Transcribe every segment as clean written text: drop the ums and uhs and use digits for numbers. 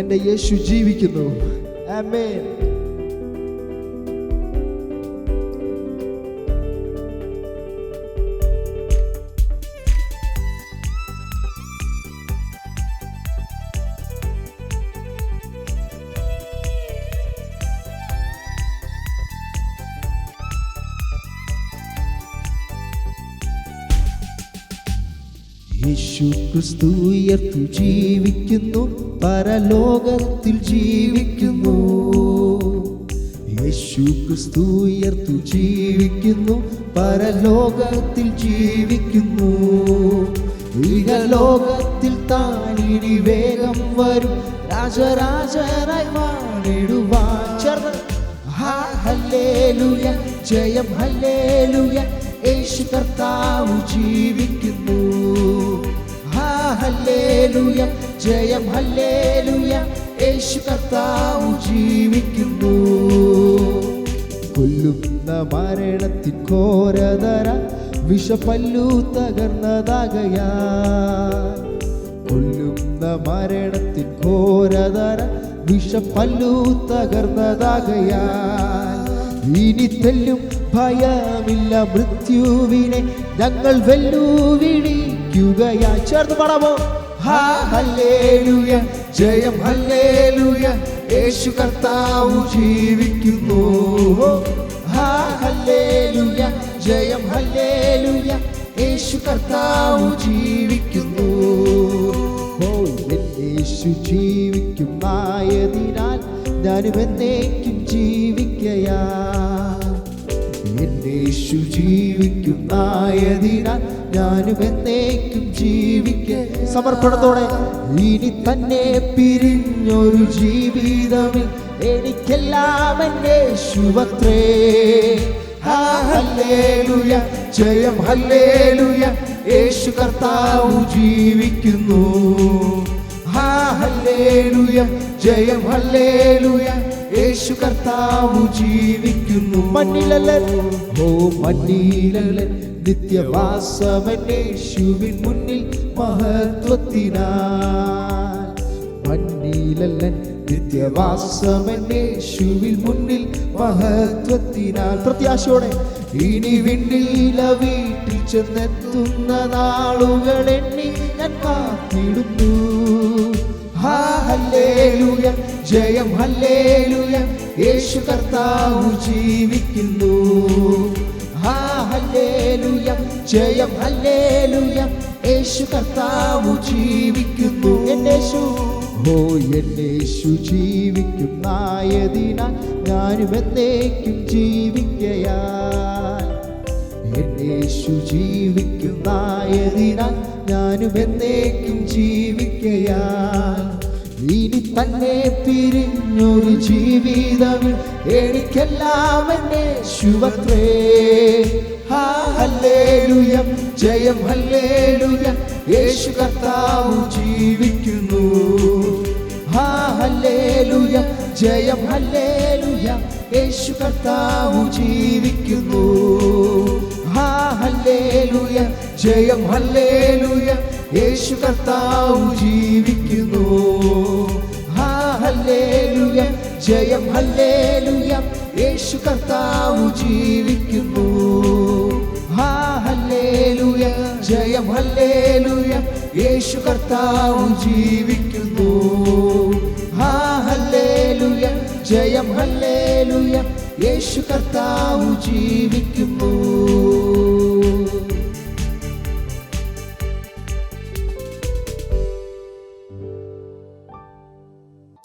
എൻ്റെ യേശു ജീവിക്കുന്നു. ആമേൻ. യേശു ക്രിസ്തു ഉയർത്തു ജീവിക്കുന്നു, പരലോകത്തിൽ ജീവിക്കുന്നു. യേശു ക്രിസ്തു ഉയർത്തു ജീവിക്കുന്നു, പരലോകത്തിൽ ജീവിക്കുന്നു. ഇഹലോകത്തിൽ താനിനി വേഗം വരും, രാജരാജനായി വാണിടുവാൻ. ചേർന്ന് ഹല്ലേലൂയ, ജയം ഹല്ലേലൂയ, യേശു കർത്താവ് ജീവിക്കുന്നു. ഹല്ലേലൂയ, ജയം ഹല്ലേലൂയ, യേശു കർത്താവ് ജീവിക്കുന്നു. കൊല്ലുന്ന മരണത്തിൻ ഘോരതര വിഷപല്ലു തകർന്നതാകയാ. കൊല്ലുന്ന മരണത്തിൻ ഘോരതര വിഷപല്ലു തകർന്നതാകയാ. ഇനി തെല്ലും ഭയമില്ല, മൃത്യുവിനെ ഞങ്ങൾ വെല്ലുവിളിക്കുകയാ. ചേർന്ന് പാടാമോ? ഹല്ലേലൂയ, ജയം ഹല്ലേലൂയ, യേശു കർത്താവ് ജീവിക്കുന്നു. ഹല്ലേലൂയ, ജയം ഹല്ലേലൂയ, യേശു കർത്താവ് ജീവിക്കുന്നു. യേശു ജീവിക്കുമായതിനാൽ ഞാനും എന്നേക്കും ജീവിക്കയാ. യേശു ജീവിക്കുമായതിനാൽ ഞാനും എന്നേക്കും ജീവിക്ക. സമർപ്പണത്തോടെ ഇനി തന്നെ പിരിഞ്ഞൊരു ജീവിതമിൽ എനിക്കെല്ലാം എൻ്റെ യേശുവത്രേ. ഹല്ലേലൂയ, ജയം ഹല്ലേലൂയ, യേശു കർത്താവ് ജീവിക്കുന്നു. ഹല്ലേലൂയ, ജയം ഹല്ലേലൂയ, യേശു കർത്താവ് ജീവിക്കുന്നു. മണ്ണിലല്ലൻ, ഓ മണ്ണിലല്ലൻ, നിത്യവാസമൻ യേശുവിൻ മുന്നിൽ മഹത്വത്തിനാൽ. മണ്ണിലല്ലൻ, നിത്യവാസമൻ യേശുവിൻ മുന്നിൽ മഹത്വത്തിനാൽ. പ്രത്യാശയോടെ ഇനി വിണ്ണില വീട്ടിൽ ചെന്നെത്തുന്ന നാളുകൾ എണ്ണി ഞാൻ കാത്തിടുന്നു. ഹല്ലേലൂയ, ജയം ഹല്ലേലൂയ, യേശു കർത്താവ് ജീവിക്കുന്നു. ഹല്ലേലൂയ, ജയം ഹല്ലേലൂയ, യേശു കർത്താവ് ജീവിക്കുന്നു. എന്നേശു, ഓ എന്നേശു ജീവിക്കുന്നായതിനാൽ ഞാനും എന്നേക്കും ജീവിക്കയാ. എന്നേശു ജീവിക്കുന്നായതിനാൽ ഞാനും എന്നേക്കും ജീവിക്കയാ. ഇനി തന്നെ പിരിഞ്ഞൊരു ജീവിതമിൽ എനിക്കെല്ലാം എൻ്റെ യേശുവത്രേ. ഹല്ലേലൂയ, ജയം ഹല്ലേലൂയ, യേശു കർത്താവ് ജീവിക്കുന്നു. ഹല്ലേലൂയ, ജയം ഹല്ലേലൂയ, യേശു കർത്താവ് ജീവിക്കുന്നു. ഹല്ലേലൂയ, ജയം ഹല്ലേലൂയ, യേശു കർത്താവ് ജീവിക്കുന്നു. ഹല്ലേലൂയ, ജയം ഹല്ലേലൂയ, യേശു കർത്താവ് ജീവിക്കുന്നു. ഹല്ലേലൂയ, ജയം ഹല്ലേലൂയ, യേശു കർത്താവ് ജീവിക്കുന്നു. ഹല്ലേലൂയ, ജയം ഹല്ലേലൂയ, യേശു കർത്താവ് ജീവിക്കുന്നു.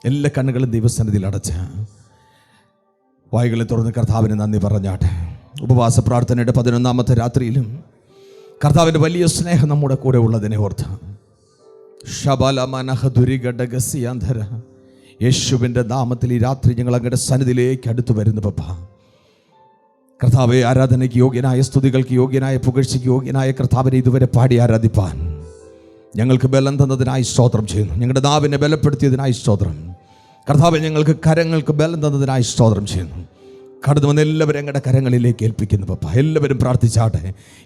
എല്ലാ കണ്ണുകളും ദൈവസന്നിധിയിൽ അടച്ച് വായുകളെ തുറന്ന് കർത്താവിന് നന്ദി പറഞ്ഞാട്ടെ. ഉപവാസ പ്രാർത്ഥനയുടെ 11ാമത്തെ രാത്രിയിലും കർത്താവിൻ്റെ വലിയ സ്നേഹം നമ്മുടെ കൂടെ ഉള്ളതിനെ ഓർത്ത് യേശുവിൻ്റെ നാമത്തിൽ ഈ രാത്രി ഞങ്ങൾ അങ്ങയുടെ സന്നിധിയിലേക്ക് അടുത്തു വരുന്നു. പപ്പ കർത്താവെ, ആരാധനയ്ക്ക് യോഗ്യനായ, സ്തുതികൾക്ക് യോഗ്യനായ, പുകഴ്ചയ്ക്ക് യോഗ്യനായ കർത്താവിനെ ഇതുവരെ പാടി ആരാധിപ്പാൻ ഞങ്ങൾക്ക് ബലം തന്നതിനായി സ്തോത്രം ചെയ്യുന്നു. ഞങ്ങളുടെ നാവിനെ ബലപ്പെടുത്തിയതിനായി സ്തോത്രം. കർത്താവെ, ഞങ്ങൾക്ക് കരങ്ങൾക്ക് ബലം തന്നതിനായി സ്തോത്രം ചെയ്യുന്നു. കടന്നു വന്ന് എല്ലാവരും ഞങ്ങളുടെ കരങ്ങളിലേക്ക് ഏൽപ്പിക്കുന്നു. പപ്പ എല്ലാവരും പ്രാർത്ഥിച്ചാട്ടെ.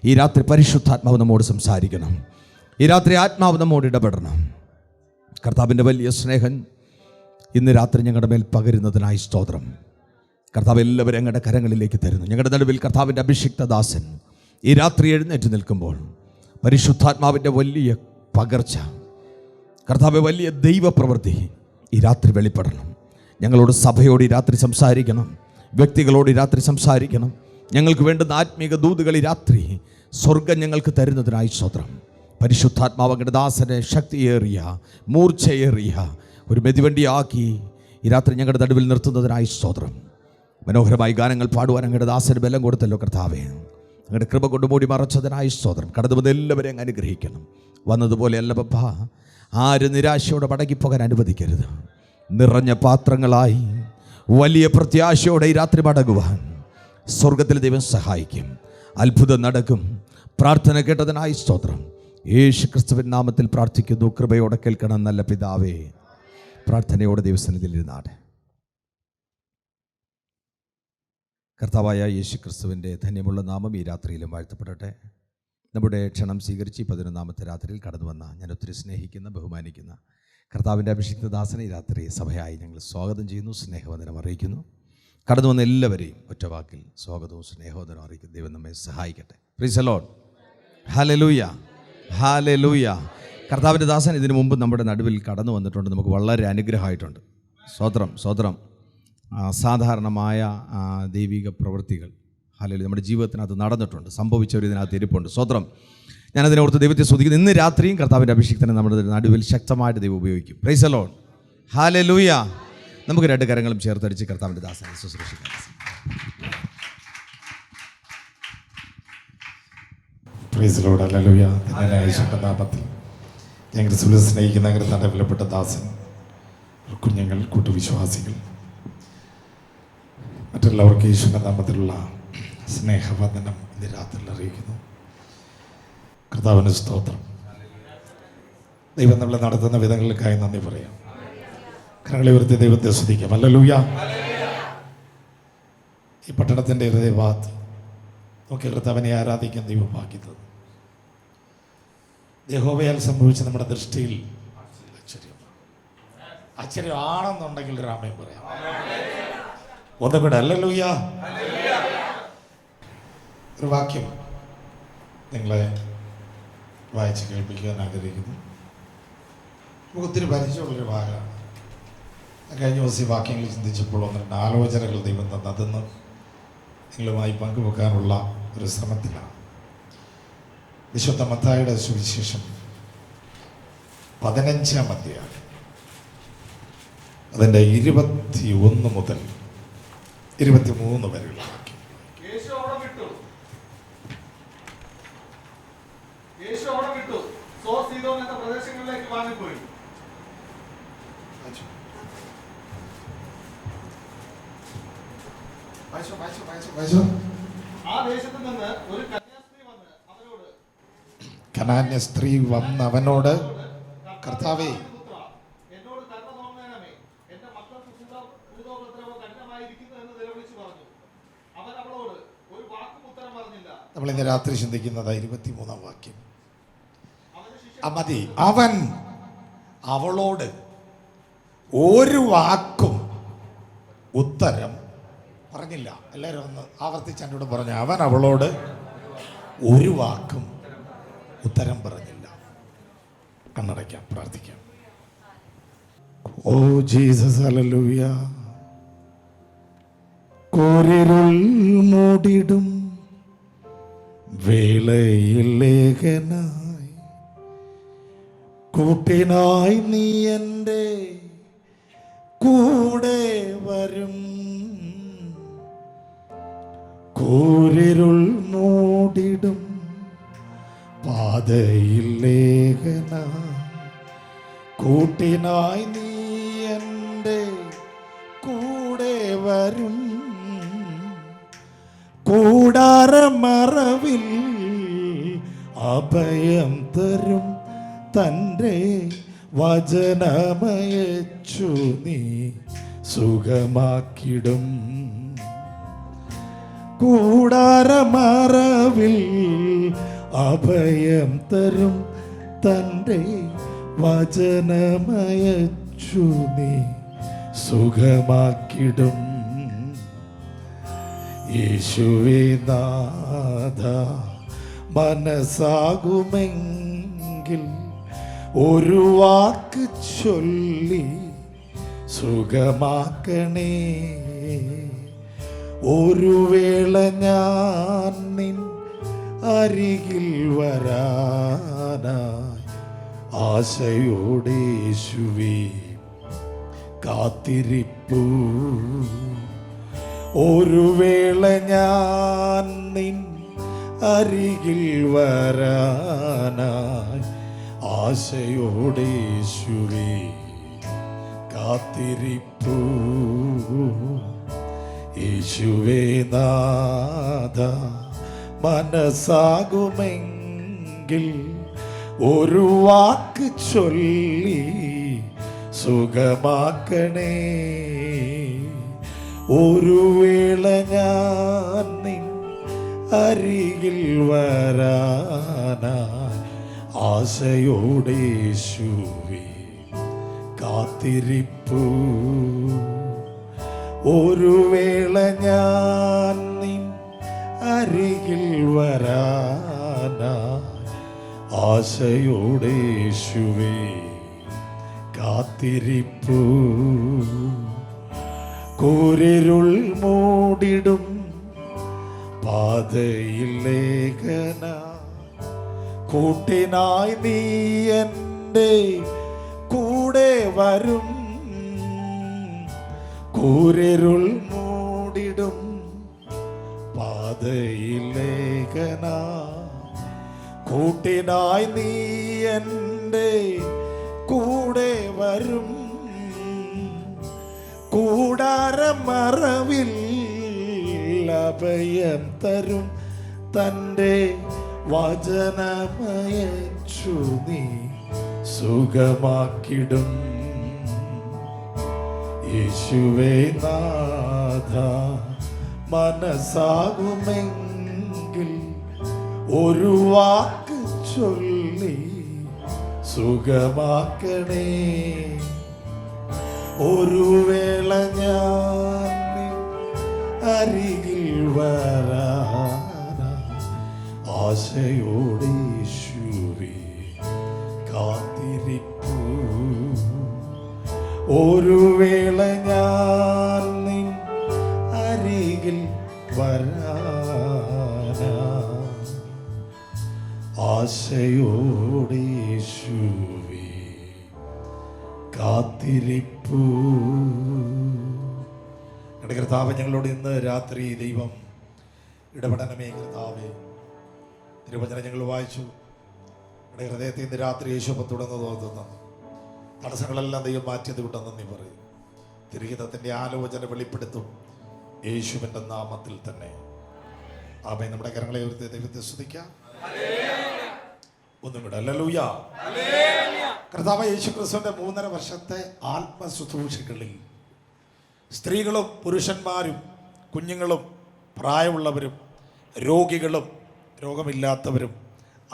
ഈ രാത്രി പരിശുദ്ധാത്മാവ് നമ്മോട് സംസാരിക്കണം. ഈ രാത്രി ആത്മാവ് നമ്മോട് ഇടപെടണം. കർത്താവിൻ്റെ വലിയ സ്നേഹം ഇന്ന് രാത്രി ഞങ്ങളുടെ മേൽ പകരുന്നതിനായി സ്തോത്രം. കർത്താവ് എല്ലാവരും ഞങ്ങളുടെ കരങ്ങളിലേക്ക് തരുന്നു. ഞങ്ങളുടെ നടുവിൽ കർത്താവിൻ്റെ അഭിഷിക്ത ദാസൻ ഈ രാത്രി എഴുന്നേറ്റ് നിൽക്കുമ്പോൾ പരിശുദ്ധാത്മാവിൻ്റെ വലിയ പകർച്ച, കർത്താവ് വലിയ ദൈവപ്രവൃത്തി ഈ രാത്രി വെളിപ്പെടണം. ഞങ്ങളോട് സഭയോട് ഈ രാത്രി സംസാരിക്കണം, വ്യക്തികളോട് ഈ രാത്രി സംസാരിക്കണം. ഞങ്ങൾക്ക് വേണ്ടുന്ന ആത്മീക ദൂതുകൾ ഈ രാത്രി സ്വർഗം ഞങ്ങൾക്ക് തരുന്നതിനായി സ്തോത്രം. പരിശുദ്ധാത്മാവങ്ങളുടെ ദാസനെ ശക്തിയേറിയ മൂർച്ചയേറിയ ഒരു മെതിവണ്ടിയാക്കി ഈ രാത്രി ഞങ്ങളുടെ നടുവിൽ നിർത്തുന്നതിനായി സ്തോത്രം. മനോഹരമായി ഗാനങ്ങൾ പാടുവാൻ അങ്ങയുടെ ദാസന് ബലം കൊടുത്തല്ലോ കർത്താവേ. അങ്ങയുടെ കൃപ കൊണ്ട് മൂടി മറച്ചതിനായി സ്തോത്രം. കടന്നു വന്ന് എല്ലാവരെയും അങ്ങ് അനുഗ്രഹിക്കണം. വന്നതുപോലെയല്ല പപ്പ, ആര് നിരാശയോടെ മടങ്ങിപ്പോകാൻ അനുവദിക്കരുത്. നിറഞ്ഞ പാത്രങ്ങളായി വലിയ പ്രത്യാശയോടെ ഈ രാത്രി മടങ്ങുവാൻ സ്വർഗത്തിൽ ദൈവം സഹായിക്കും. അത്ഭുതം നടക്കും. പ്രാർത്ഥന കേട്ടതിനായി സ്തോത്രം. യേശു ക്രിസ്തുവിൻ നാമത്തിൽ പ്രാർത്ഥിക്കുന്നു. കൃപയോടെ കേൾക്കണം നല്ല പിതാവേ. പ്രാർത്ഥനയോടെ ദൈവസന്നിധിയിലിരുന്നാട്. കർത്താവായ യേശു ക്രിസ്തുവിൻ്റെ ധന്യമുള്ള നാമം ഈ രാത്രിയിലും വാഴ്ത്തപ്പെടട്ടെ. നമ്മുടെ ക്ഷണം സ്വീകരിച്ച് 11-ാമത്തെ രാത്രിയിൽ കടന്നു വന്ന ഞാൻ ഒത്തിരി സ്നേഹിക്കുന്ന ബഹുമാനിക്കുന്ന കർത്താവിൻ്റെ അഭിഷിക്ത ദാസനെ ഈ രാത്രി സഭയായി ഞങ്ങൾ സ്വാഗതം ചെയ്യുന്നു, സ്നേഹവന്ദനം അറിയിക്കുന്നു. കടന്നു വന്ന എല്ലാവരെയും ഒറ്റവാക്കിൽ സ്വാഗതവും സ്നേഹവന്ദനം അറിയിക്കുന്നു. ദൈവം നമ്മെ സഹായിക്കട്ടെ. Price the Lord. Hallelujah, hallelujah. കർത്താവിൻ്റെ ദാസൻ ഇതിനു മുമ്പ് നമ്മുടെ നടുവിൽ കടന്നു വന്നിട്ടുണ്ട്. നമുക്ക് വളരെ അനുഗ്രഹമായിട്ടുണ്ട്. സ്തോത്രം, സ്തോത്രം. അസാധാരണമായ ദൈവിക പ്രവൃത്തികൾ ഹല്ലേലൂയ നമ്മുടെ ജീവിതത്തിനകത്ത് നടന്നിട്ടുണ്ട്. സംഭവിച്ചവർ ഇതിനകത്ത് ഇരിപ്പുണ്ട്. സ്തോത്രം. ഞാനതിനോർത്ത് ദൈവത്തെ സ്തുതിക്കുന്നു. ഇന്ന് രാത്രിയും കർത്താവിൻ്റെ അഭിഷിക്തനെ നമ്മുടെ നടുവിൽ ശക്തമായിട്ട് ദൈവം ഉപയോഗിക്കും. Praise the Lord. ഹല്ലേലൂയ. നമുക്ക് രണ്ട് കരങ്ങളും ചേർത്തടിച്ച് കർത്താവിൻ്റെ ദാസനെ ശുശ്രൂഷിക്കാം. Praise the Lord. ഹല്ലേലൂയ. യേശുവിന്റെ നാമത്തിൽ ഞങ്ങളുടെ സ്നേഹിക്കുന്ന ഞങ്ങളുടെ വിലപ്പെട്ട ദാസൻ, കുഞ്ഞുങ്ങൾ, കൂട്ടുവിശ്വാസികൾ, മറ്റുള്ളവർക്ക് യേശുവിന്റെ നാമത്തിലുള്ള സ്നേഹവന്ദനം ഇന്ന് രാത്രിയിൽ അറിയിക്കുന്നു. കർത്താവിന് സ്തോത്രം. ദൈവം നമ്മളെ നടത്തുന്ന വിധങ്ങൾക്കായി നന്ദി പറയാം. കരങ്ങളെ ഉയർത്തി ദൈവത്തെ സ്തുതിക്കാം. ഹല്ലേലൂയ. ഈ പട്ടണത്തിൻ്റെ ഹൃദയഭാഗത്ത് നമുക്ക് കർത്താവിനെ ആരാധിക്കാൻ ദൈവം ഭാഗ്യത്തത്. യഹോവയാൽ സംഭവിച്ച നമ്മുടെ ദൃഷ്ടിയിൽ ആശ്ചര്യമാണെന്നുണ്ടെങ്കിൽ രാമയും പറയാം. ഒന്നും കൂടെ ഹല്ലേലൂയ. ഒരു വാക്യം നിങ്ങളെ വായിച്ച് കേൾപ്പിക്കാൻ ആഗ്രഹിക്കുന്നു. നമുക്ക് ഒത്തിരി പരിചയമുള്ളൊരു ഭാഗമാണ്. കഴിഞ്ഞ ദിവസം ഈ വാക്യങ്ങൾ ചിന്തിച്ചപ്പോൾ 1-2 ആലോചനകൾ ദൈവം തന്നു. അതൊന്ന് നിങ്ങളുമായി പങ്കുവെക്കാനുള്ള ഒരു ശ്രമത്തിലാണ്. വിശുദ്ധ മത്തായിയുടെ സുവിശേഷം 15-ാം അധ്യായം അതിൻ്റെ 21 മുതൽ 23 വരെയുള്ള വാക്യം. പ്രദേശങ്ങളിലേക്ക് വാങ്ങിപ്പോയി. ആ ദേശത്ത് നിന്ന് ഒരു കനാന്യ സ്ത്രീ വന്ന് അവനോട്, കർത്താവേ, എന്നോട് കരുണ തോന്നണമേ, എന്റെ മക്കൾക്ക് ഭൂതോപദ്രവം കഠിനമായിരിക്കുന്നു എന്ന് നിലവിളിച്ചു പറഞ്ഞു. അവൻ അവളോട് ഒരു വാക്കും ഉത്തരം പറഞ്ഞില്ല. നമ്മൾ ഇന്ന് രാത്രി ചിന്തിക്കുന്നത് 23-ാം വാക്യം. മതി. അവൻ അവളോട് ഒരു വാക്കും ഉത്തരം പറഞ്ഞില്ല. എല്ലാവരും ഒന്ന് ആവർത്തിച്ച് എന്നോട് പറഞ്ഞു. അവൻ അവളോട് ഒരു വാക്കും ഉത്തരം പറഞ്ഞില്ല. കണ്ണടയ്ക്കാം, പ്രാർത്ഥിക്കാം. Oh Jesus, hallelujah. കോരിരുൾ മൂടിടും വേളയിൽ ലേഖനായി കൂട്ടിനായി നീ എൻ്റെ കൂടെ വരും. കോരിരുൾ മൂടിടും പാതയിൽ ലേഖനായി കൂട്ടിനായി നീ എൻ്റെ കൂടെ വരും. കൂടാരമറവിൽ അഭയം തരും തൻ്റെ വചനമയച്ചു നീ സുഖമാക്കിടും. കൂടാരമറവിൽ അഭയം തരും തൻ്റെ വചനമയച്ചു നീ സുഖമാക്കിടും. യേശുവേ നാഥ മനസ്സാകുമെങ്കിൽ ഒരു വാക്ക് ചൊല്ലി സുഖമാക്കണേ. ഒരു വേള ഞാൻ നിൻ അരികിൽ വരാനായി ആശയോടെ യേശുവേ കാത്തിരിപ്പു. ഒരു വേള ഞാൻ നിൻ അരികിൽ വരാനായി ആശയോടെ യേശുവേ കാത്തിരിപ്പു. യേശുവേ നാഥ മനസ്സാകുമെങ്കിൽ ഒരു വാക്ക് ചൊല്ലി സുഖമാക്കണേ. ഒരു വേള ഞാൻ നിൻ അരികിൽ വരാനായി ആശയോടെ യേശുവേ കാത്തിരിപ്പു. ഒരു വേള ഞാൻ നിൻ അരികിൽ വരാനായി ആശയോടെ യേശുവേ കാത്തിരിപ്പു. കൂരിരുൾ മൂടിടും പാതയിൽ ലേഖന കൂട്ടിനായി നീ എൻ്റെ കൂടെ വരും. കൂരിരുൾ മൂടിടും പാതയിൽ ലേഖന കൂട്ടിനായി നീ എൻ്റെ കൂടെ വരും. കൂടാരമറവിൽ അഭയം തരും തൻ്റെ വചനമയച്ചു നീ സുഖമാക്കിടും. യേശുവേ നാഥ മനസ്സാകുമെങ്കിൽ ഒരു വാക്ക് ചൊല്ലി സുഖമാക്കണേ. ഒരു വേള ഞാൻ നിൻ അരികിൽ വരാനായി ആശയോടെ യേശുവേ കാത്തിരിപ്പു. ഒരു വേള ഞാൻ നിൻ അരികിൽ വരാനായി ആശയോടെ യേശുവേ കാത്തിരിപ്പു. ഞങ്ങളുടെ കർത്താവ്, ഞങ്ങളോട് ഇന്ന് രാത്രി ദൈവം ഇടപെടണമേ കർത്താവേ. തിരുവചനം ഞങ്ങൾ വായിച്ചു. ഞങ്ങളുടെ ഹൃദയത്തിൽ ഇന്ന് രാത്രി യേശുപ്പത്തുടന്ന് തോന്നുന്നു തടസ്സങ്ങളെല്ലാം ദൈവം മാറ്റിയത് കൊണ്ടെന്ന് നീ പറയും. തിരുഹിതത്തിൻ്റെ ആലോചന വെളിപ്പെടുത്തും യേശുവിൻ്റെ നാമത്തിൽ തന്നെ. ആമേൻ. നമ്മുടെ കരങ്ങളെ ഉയർത്തി ദൈവത്തെ സ്തുതിക്കാം. ഒന്നും കൂടെ ഹല്ലേലൂയ. കർത്താവ് യേശു ക്രിസ്തുവിന്റെ 3.5 വർഷത്തെ ആത്മശുശ്രൂഷകളിൽ സ്ത്രീകളും പുരുഷന്മാരും കുഞ്ഞുങ്ങളും പ്രായമുള്ളവരും രോഗികളും രോഗമില്ലാത്തവരും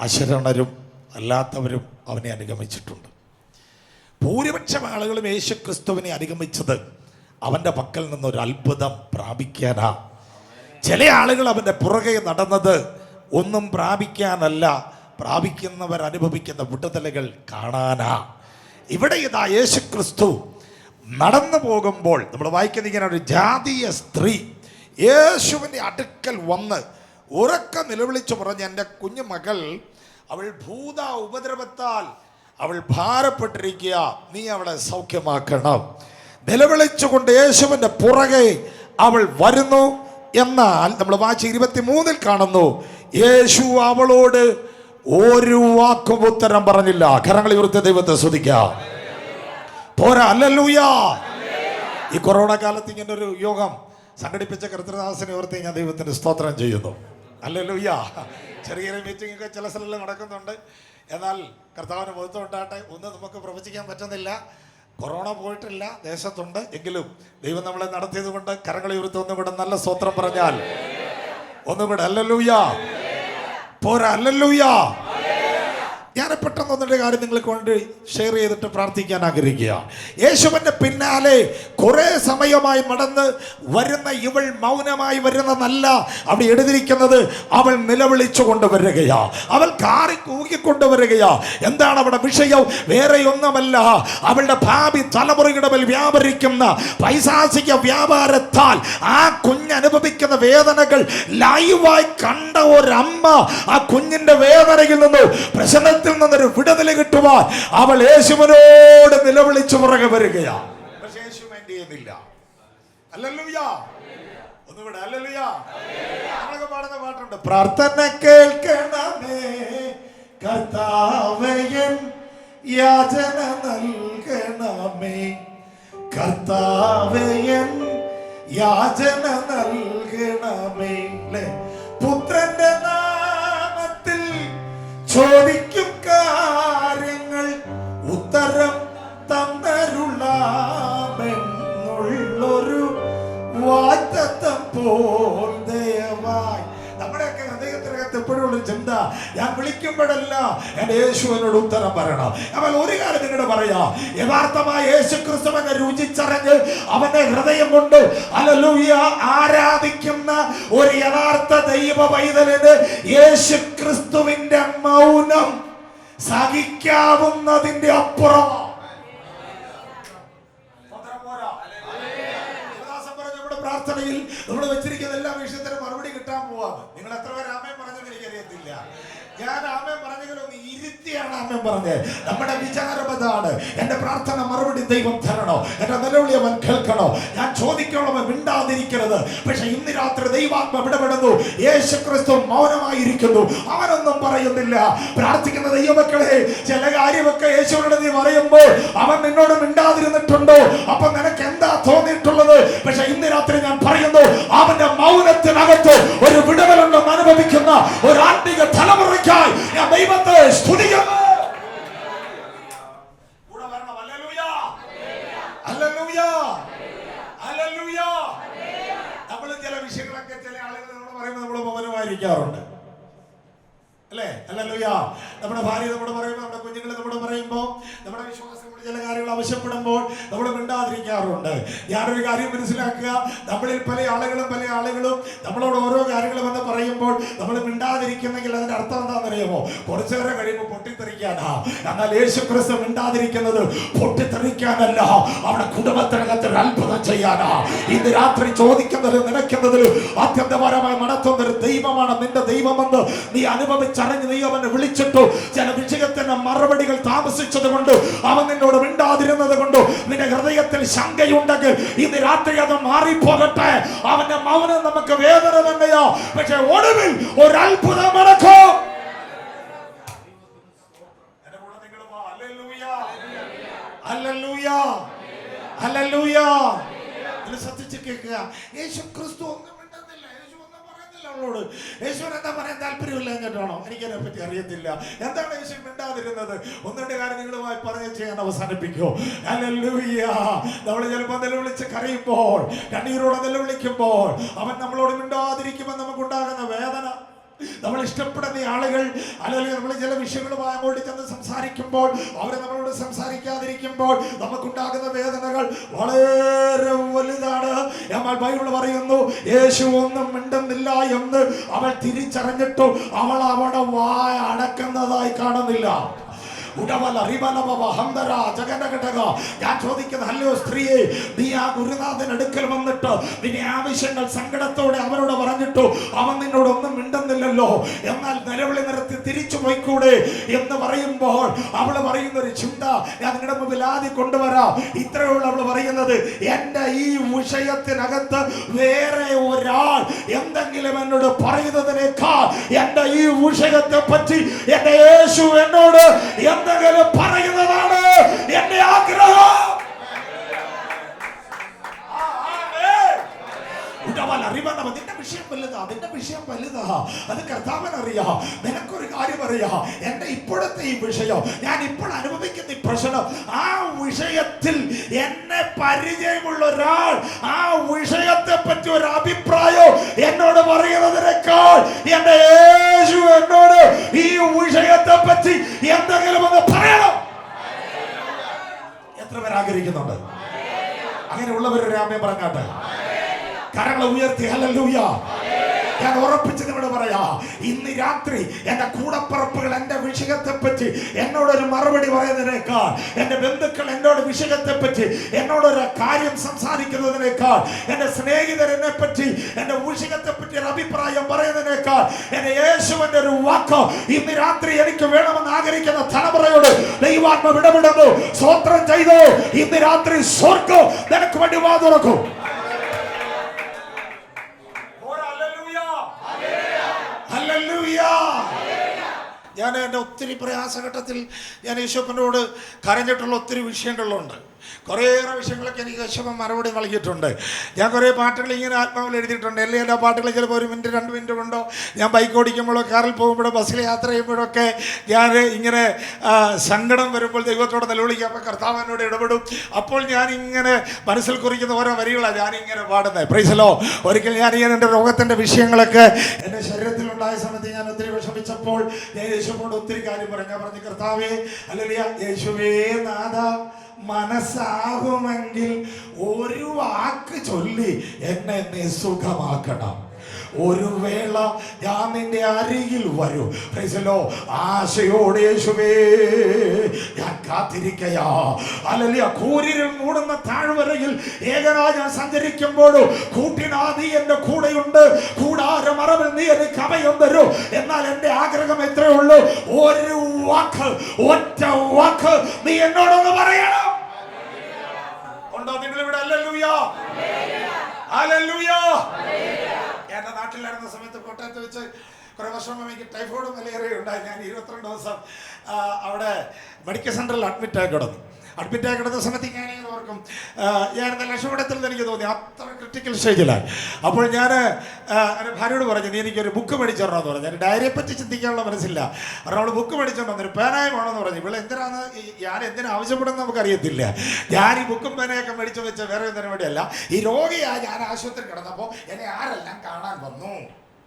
അശരണരും അല്ലാത്തവരും അവനെ അനുഗമിച്ചിട്ടുണ്ട്. ഭൂരിപക്ഷം ആളുകളും യേശു ക്രിസ്തുവിനെ അനുഗമിച്ചത് അവൻ്റെ പക്കൽ നിന്നൊരു അത്ഭുതം പ്രാപിക്കാനാ. ചില ആളുകൾ അവൻ്റെ പുറകെ നടന്നത് ഒന്നും പ്രാപിക്കാനല്ല, പ്രാപിക്കുന്നവർ അനുഭവിക്കുന്ന വിടുതലുകൾ കാണാനാ. ഇവിടെ ഇതാ യേശു ക്രിസ്തു നടന്നു പോകുമ്പോൾ നമ്മൾ വായിക്കുന്ന ഇങ്ങനെ ഒരു ജാതീയ സ്ത്രീ യേശുവിൻ്റെ അടുക്കൽ വന്ന് ഉറക്ക നിലവിളിച്ചു പറഞ്ഞ്, എൻ്റെ കുഞ്ഞു മകൾ അവൾ ഭൂത ഉപദ്രവത്താൽ അവൾ ഭാരപ്പെട്ടിരിക്കുക, നീ അവളെ സൗഖ്യമാക്കണം. നിലവിളിച്ചുകൊണ്ട് യേശുവിൻ്റെ പുറകെ അവൾ വരുന്നു. എന്നാൽ നമ്മൾ വായിച്ച 23 കാണുന്നു, യേശു അവളോട് ഒരു വാക്കും ഉത്തരം പറഞ്ഞില്ല. കരങ്ങൾ ഉയർത്തി ദൈവത്തെ സ്തുതിക്കാം. പോരാ, ഹല്ലേലൂയ. ഈ കൊറോണ കാലത്ത് ഇങ്ങനെ ഒരു യോഗം സംഘടിപ്പിച്ച കർത്തൃദാസനെ ഓർത്ത് ഞാൻ ദൈവത്തിന് സ്തോത്രം ചെയ്യുന്നു. ഹല്ലേലൂയ. ചെറിയൊരു മീറ്റിംഗ് ഒക്കെ ചില സ്ഥലങ്ങളിൽ നടക്കുന്നുണ്ട്. എന്നാൽ കർത്താവിന് മഹത്വം ഉണ്ടാകട്ടെ. ഒന്നും നമുക്ക് പ്രവചിക്കാൻ പറ്റുന്നില്ല. കൊറോണ പോയിട്ടില്ല, ദേശത്തുണ്ട്. എങ്കിലും ദൈവം നമ്മളെ നടത്തിയത് കൊണ്ട് കരങ്ങളെ ഉയർത്തി ഒന്നുകൂടെ നല്ല സ്തോത്രം പറഞ്ഞാൽ ഒന്നുകൂടെ ഹല്ലേലൂയ. പോരാ, ഹല്ലേലൂയ. ഞാൻ പെട്ടെന്ന് ഒന്നിൻ്റെ കാര്യം നിങ്ങൾക്ക് വേണ്ടി ഷെയർ ചെയ്തിട്ട് പ്രാർത്ഥിക്കാൻ ആഗ്രഹിക്കുക. യേശുവിൻ്റെ പിന്നാലെ കുറേ സമയമായി നടന്ന് വരുന്ന ഇവൾ മൗനമായി വരുന്നതല്ല അവിടെ എഴുതിയിരിക്കുന്നത്. അവൾ നിലവിളിച്ചു കൊണ്ടുവരികയാ, അവൾ കാറി കൂകിക്കൊണ്ടുവരികയാ. എന്താണ് അവിടെ വിഷയം? വേറെയൊന്നുമല്ല, അവളുടെ ഭാവി തലമുറയുടെ മേൽ വ്യാപരിക്കുന്ന പൈശാചിക വ്യാപാരത്താൽ ആ കുഞ്ഞനുഭവിക്കുന്ന വേദനകൾ ലൈവായി കണ്ട ഒരമ്മ ആ കുഞ്ഞിന്റെ വേദനയിൽ നിന്ന് പ്രശ്നത്തിൽ നിന്നൊരു വിടുതൽ കിട്ടുവാൻ അവൾ യേശുവിനോട് നിലവിളിച്ചു പുറകെ വരികയാണ്. പക്ഷേ യേശു മൈൻഡ് ചെയ്യുന്നില്ല. ഹല്ലേലൂയ. ഒന്നുകൂടെ ഹല്ലേലൂയ. നമ്മളൊക്കെ പാടുന്ന പാട്ടുണ്ട്, പ്രാർത്ഥന കേൾക്കണമേ കർത്താവേ, യാചന നൽകണമേ കർത്താവേ, യാചന നൽകണമേ. പുത്രന്റെ നാമത്തിൽ ചോദിക്കും കാര്യങ്ങൾ ഉത്തരം തന്നരുളാമെന്നുള്ളൊരു വാഗ്ദത്തം പോൽ ദയവായി. നമ്മുടെയൊക്കെ ഹൃദയത്തിനകത്ത് എപ്പോഴുള്ള ചിന്ത, ഞാൻ വിളിക്കുമ്പോഴല്ല എൻ്റെ യേശുവിനോട് ഉത്തരം പറയണം. അവൻ ഒരു കാര്യം നിങ്ങളുടെ പറയാ, യഥാർത്ഥമായ യേശു ക്രിസ്തുവിനെ രുചിച്ചറിഞ്ഞ് അവന്റെ ഹൃദയം കൊണ്ട് ഹല്ലേലൂയ ആരാധിക്കുന്ന ഒരു യഥാർത്ഥ ദൈവ പൈതലിന് യേശു ക്രിസ്തുവിന്റെ മൗനം സഹിക്കാവുന്നതിന്റെ അപ്പുറം. പ്രാർത്ഥനയിൽ നമ്മൾ വെച്ചിരിക്കുന്ന എല്ലാ വിഷയത്തിനും മറുപടി കിട്ടാൻ പോവാ. നിങ്ങൾ എത്ര പേര് ആമേൻ പറഞ്ഞെന്ന് എനിക്കറിയത്തില്ല. ഞാൻ ആമേൻ പറഞ്ഞെങ്കിലൊന്ന് ഇരുത്തിയാണ് ആമേൻ പറഞ്ഞത്. നമ്മുടെ വിചാരം അതാണ്, എന്റെ പ്രാർത്ഥന മറുപടി ദൈവം തരണോ, എന്റെ നിലവിളി അവൻ കേൾക്കണോ, ഞാൻ ചോദിക്കണോ മിണ്ടാതിരിക്കരുത്. പക്ഷെ ഇന്ന് രാത്രി ദൈവാത്മ ഇടപെടുന്നു. യേശു ക്രിസ്തു മൗനമായിരിക്കുന്നു, അവനൊന്നും പറയുന്നില്ല. പ്രാർത്ഥിക്കുന്ന ദൈവമക്കളെ, ചില കാര്യമൊക്കെ യേശുവിനോട് നീ പറയുമ്പോൾ അവൻ നിന്നോട് മിണ്ടാതിരുന്നിട്ടുണ്ടോ? അപ്പൊ നിനക്ക് എന്താ തോന്നിയിട്ടുള്ളത്? പക്ഷെ ഇന്ന് രാത്രി ഞാൻ പറയുന്നു, അവന്റെ മൗനത്തിനകത്ത് ഒരു വിടുതലുണ്ടെന്ന് അനുഭവിക്കുന്ന ഒരു ആത്മീക തലമുറയ്ക്കായി ഞാൻ ദൈവത്തെ സ്തുതിക്കുന്നു. നമ്മൾ ചില വിഷയങ്ങളൊക്കെ ചില ആളുകൾ നമ്മൾ പറയുമ്പോൾ നമ്മൾ മൗനമായിരിക്കാറുണ്ട്, അല്ലേ? ഹല്ലേലൂയ. നമ്മുടെ ഭാര്യ നമ്മോട് പറയുമ്പോൾ, നമ്മുടെ കുഞ്ഞുങ്ങൾ നമ്മോട് പറയുമ്പോൾ, നമ്മുടെ വിശ്വാസം ചില കാര്യങ്ങൾ ആവശ്യപ്പെടുമ്പോൾ നമ്മൾ മിണ്ടാതിരിക്കാറുണ്ട്. ഞാനൊരു കാര്യം മനസ്സിലാക്കുക, നമ്മളിൽ പല ആളുകളും നമ്മളോട് ഓരോ കാര്യങ്ങൾ വന്ന് പറയുമ്പോൾ നമ്മൾ മിണ്ടാതിരിക്കുന്നെങ്കിൽ അതിന്റെ അർത്ഥം എന്താണെന്നറിയാമോ? കുറച്ചു നേരം കഴിയുമ്പോൾ പൊട്ടിത്തെറിക്കാനാ. എന്നാൽ യേശു ക്രിസ്തു മിണ്ടാതിരിക്കുന്നത് പൊട്ടിത്തെറിക്കാനല്ല, അവിടെ കുടുംബത്തിനകത്ത് ഒരു അത്ഭുതം ചെയ്യാനാ. ഇന്ന് രാത്രി ചോദിക്കുന്നത് നിനക്കുന്നതിൽ ആത്യന്തപരമായി നടത്തുന്ന ഒരു ദൈവമാണ് നിന്റെ ദൈവമെന്ന് നീ അനുഭവിച്ചറിഞ്ഞ് നീ അവനെ വിളിച്ചിട്ടു. ചില വിഷയത്തിന് മറുപടികൾ താമസിച്ചത് കൊണ്ട്, അവൻ നിന്നോട് മിണ്ടാതിരുന്നത് കൊണ്ട് നിന്റെ ഹൃദയത്തിൽ ശങ്കയുണ്ടെങ്കിൽ ഇന്ന് രാത്രി അത് മാറിപ്പോകട്ടെ. അവന്റെ മൗനം നമുക്ക് വേദന തന്നെയാ, പക്ഷെ ഒടുവിൽ ഒരു അത്ഭുതം നടക്കും. ശ്രദ്ധിച്ച് കേൾക്കുക. യേശു ക്രിസ്തു ഒന്നും മിണ്ടുന്നില്ല, യേശു ഒന്നും പറയുന്നില്ല അവളോട്. യേശുവിന് എന്താ പറയാൻ താല്പര്യമില്ല എന്നിട്ടാണോ? എനിക്കതിനെ പറ്റി അറിയത്തില്ല. എന്താണ് യേശു മിണ്ടാതിരുന്നത്? ഒന്നിന്റെ കാര്യം നിങ്ങളുമായി പറഞ്ഞ് ചെയ്യാൻ അവസാനിപ്പിക്കോ. ഹല്ലേലൂയ. നമ്മൾ ചിലപ്പോൾ നിലവിളിച്ച് കരയുമ്പോൾ, കണ്ണീരോടെ നിലവിളിക്കുമ്പോൾ, അവൻ നമ്മളോട് മിണ്ടാതിരിക്കുമ്പോൾ നമുക്കുണ്ടാകുന്ന വേദന, നമ്മൾ ഇഷ്ടപ്പെടുന്ന ആളുകൾ അല്ലെങ്കിൽ നമ്മൾ ചില വിഷയങ്ങളുമായി അങ്ങോട്ട് ചെന്ന് സംസാരിക്കുമ്പോൾ അവരെ നമ്മളോട് സംസാരിക്കാതിരിക്കുമ്പോൾ നമുക്കുണ്ടാകുന്ന വേദനകൾ വളരെ വലുതാണ്. എന്നാൽ ബൈബിൾ പറയുന്നു, യേശു ഒന്നും മിണ്ടുന്നില്ല എന്ന് അവൾ തിരിച്ചറിഞ്ഞിട്ടു അവൾ അവിടെ വായ അടക്കുന്നതായി കാണുന്നില്ല. ഞാൻ ചോദിക്കുന്നത്, ഹല്ലോ സ്ത്രീയെ, നീ ആ ഗുരുനാഥൻ അടുക്കൽ വന്നിട്ട് നിന്റെ ആവശ്യങ്ങൾ സങ്കടത്തോടെ അവനോട് പറഞ്ഞിട്ടു അവൻ നിന്നോടൊന്നും മിണ്ടുന്നില്ലല്ലോ, എന്നാൽ നിലവിളി നിർത്തി തിരിച്ചു പോയിക്കൂടെ എന്ന് പറയുമ്പോൾ അവള് പറയുന്ന ഒരു ചിന്ത ഞാൻ നിങ്ങളുടെ മുമ്പിൽ ആദ്യം കൊണ്ടുവരാം. ഇത്രയുള്ള അവള് പറയുന്നത്, എന്റെ ഈ വിഷയത്തിനകത്ത് വേറെ ഒരാൾ എന്തെങ്കിലും എന്നോട് പറയുന്നതിനേക്കാൾ എന്റെ ഈ വിഷയത്തെ പറ്റി എന്റെ യേശു എന്നോട് എന്തെങ്കിലും പറയുന്നതാണ് എന്റെ ആഗ്രഹം. നിന്റെ വിഷയം വലുതാ, നിന്റെ വിഷയം വലുതാ, അത് കർത്താവിനറിയാം. നിനക്കൊരു കാര്യം അറിയാം, എന്റെ ഇപ്പോഴത്തെ ഈ വിഷയം, ഞാൻ ഇപ്പോൾ അനുഭവിക്കുന്ന ഈ പ്രശ്നം, ആ വിഷയത്തിൽ എന്നെ പരിചയമുള്ള ഒരാൾ ആ വിഷയത്തെ പറ്റി ഒരു അഭിപ്രായം എന്നോട് പറയുന്നതിനേക്കാൾ എന്റെ യേശു എന്നോട് ഈ വിഷയത്തെ പറ്റി കരങ്ങൾ ഉയർത്തി ഹല്ലേലൂയ. ഞാൻ ഉറപ്പിച്ച് നിങ്ങളോട് പറയാ, ഇന്ന് രാത്രി എന്റെ കൂടപ്പറപ്പുകൾ എന്റെ വിഷയത്തെ പറ്റി എന്നോടൊരു മറുപടി പറയുന്നതിനേക്കാൾ, എന്റെ ബന്ധുക്കൾ എന്നോട് വിഷയത്തെ പറ്റി എന്നോടൊരു കാര്യം സംസാരിക്കുന്നതിനേക്കാൾ, എന്റെ സ്നേഹിതർ എന്നെ പറ്റി എന്റെ വിഷയത്തെ പറ്റി ഒരു അഭിപ്രായം പറയുന്നതിനേക്കാൾ, എന്റെ യേശുവിന്റെ ഒരു വാക്ക് ഇന്ന് രാത്രി എനിക്ക് വേണമെന്ന് ആഗ്രഹിക്കുന്ന തലമുറയോട് ദൈവാത്മ ഇടപെടുന്നു. സ്തോത്രം ചെയ്തു. ഇന്ന് രാത്രി സ്വർഗ്ഗം നിനക്ക് വേണ്ടി വാ തുറക്കും. ഞാൻ എൻ്റെ ഒത്തിരി പ്രയാസഘട്ടത്തിൽ ഞാൻ യേശുവിനോട് കരഞ്ഞിട്ടുള്ള ഒത്തിരി വിഷയങ്ങളുണ്ട്. കുറേയേറെ വിഷയങ്ങളൊക്കെ എനിക്ക് യേശുവൻ മറുപടി നൽകിയിട്ടുണ്ട്. ഞാൻ കുറേ പാട്ടുകൾ ഇങ്ങനെ ആത്മാവിൽ എഴുതിയിട്ടുണ്ട്. എല്ലാ പാട്ടുകളും ചിലപ്പോൾ 1 മിനിറ്റ് 2 മിനിറ്റ് കൊണ്ടോ, ഞാൻ ബൈക്ക് ഓടിക്കുമ്പോഴോ കാറിൽ പോകുമ്പോഴോ ബസ്സിൽ യാത്ര ചെയ്യുമ്പോഴൊക്കെ ഞാൻ ഇങ്ങനെ സങ്കടം വരുമ്പോൾ ദൈവത്തോടെ നിലവിളിക്കുക. അപ്പോൾ കർത്താവ് എന്നോട് ഇടപെടും. അപ്പോൾ ഞാൻ ഇങ്ങനെ മനസ്സിൽ കുറിക്കുന്ന ഓരോ വരികളാണ് ഞാനിങ്ങനെ പാടുന്നത്. Price the Lord. ഒരിക്കൽ ഞാനിങ്ങനെ എൻ്റെ രോഗത്തിൻ്റെ വിഷയങ്ങളൊക്കെ എൻ്റെ ശരീരത്തിലുണ്ടായ സമയത്ത് ഞാൻ ഒത്തിരി വിഷമിച്ചപ്പോൾ ഞാൻ യേശുവിനോട് ഒത്തിരി കാര്യം പറഞ്ഞു. ഞാൻ പറഞ്ഞു, കർത്താവേ ഹല്ലേലൂയ, യേശുവേ നാഥ, മനസ്സാകുമെങ്കിൽ ഒരു വാക്ക് ചൊല്ലി എന്നെ നീ സുഖമാക്കണം. ഒരു വേള ഞാൻ നിന്റെ അരികിൽ വരൂ. Price the Lord. ആശയോടെ യേശുവേ ഞാൻ കാത്തിരിക്കയാ. ഹല്ലേലൂയ. കൂരിരുൾ മൂടുന്ന താഴ്വരയിൽ ഏകനായി ഞാൻ സഞ്ചരിക്കുമ്പോഴും കൂട്ടിനാദി എന്റെ കൂടെയുണ്ട്. കൂടാരമറവിൽ നീ എനിക്ക് അഭയം തരൂ. എന്നാൽ എന്റെ ആഗ്രഹം എത്രയേ ഉള്ളൂ, ഒരു വാക്ക്, ഒറ്റ വാക്ക് നീ എന്നോടൊന്ന് പറയണം. ഉണ്ടോ നിങ്ങളിവിടെ? Hallelujah, hallelujah. എന്റെ നാട്ടിലായിരുന്ന സമയത്ത് കോട്ടയത്ത് വെച്ച് കുറേ വർഷം മുമ്പ് എനിക്ക് ടൈഫോയിഡ് മലേറിയ ഉണ്ടായി. ഞാൻ 22 ദിവസം അവിടെ മെഡിക്കൽ സെന്ററിൽ അഡ്മിറ്റായി കിടന്ന സമയത്ത് ഞാനിങ്ങനെ ഓർക്കും, ഞാൻ രക്ഷപ്പെടത്തിൽ എനിക്ക് തോന്നി അത്ര ക്രിട്ടിക്കൽ സ്റ്റേജിലായി. അപ്പോൾ ഞാൻ എൻ്റെ ഭാര്യയോട് പറഞ്ഞു, നീ എനിക്കൊരു ബുക്ക് മേടിച്ചോണമെന്ന് പറഞ്ഞു. ഞാൻ ഡയറിയെ പറ്റി ചിന്തിക്കാനുള്ള മനസ്സില്ല. കാരണം അവൾ ബുക്ക് മേടിച്ചോണ്ടെന്ന് ഒരു പേനായി വേണമെന്ന് പറഞ്ഞു. ഇവിടെ എന്തിനാണ് ഞാൻ ആവശ്യപ്പെടുന്നത് നമുക്കറിയത്തില്ല. ഞാൻ ഈ ബുക്കും പേനയൊക്കെ മേടിച്ചു വെച്ച വേറെ എന്തിനു വേണ്ടിയല്ല, ഈ രോഗിയായി ഞാൻ ആശുപത്രി കിടന്നപ്പോൾ എന്നെ ആരെല്ലാം കാണാൻ വന്നു,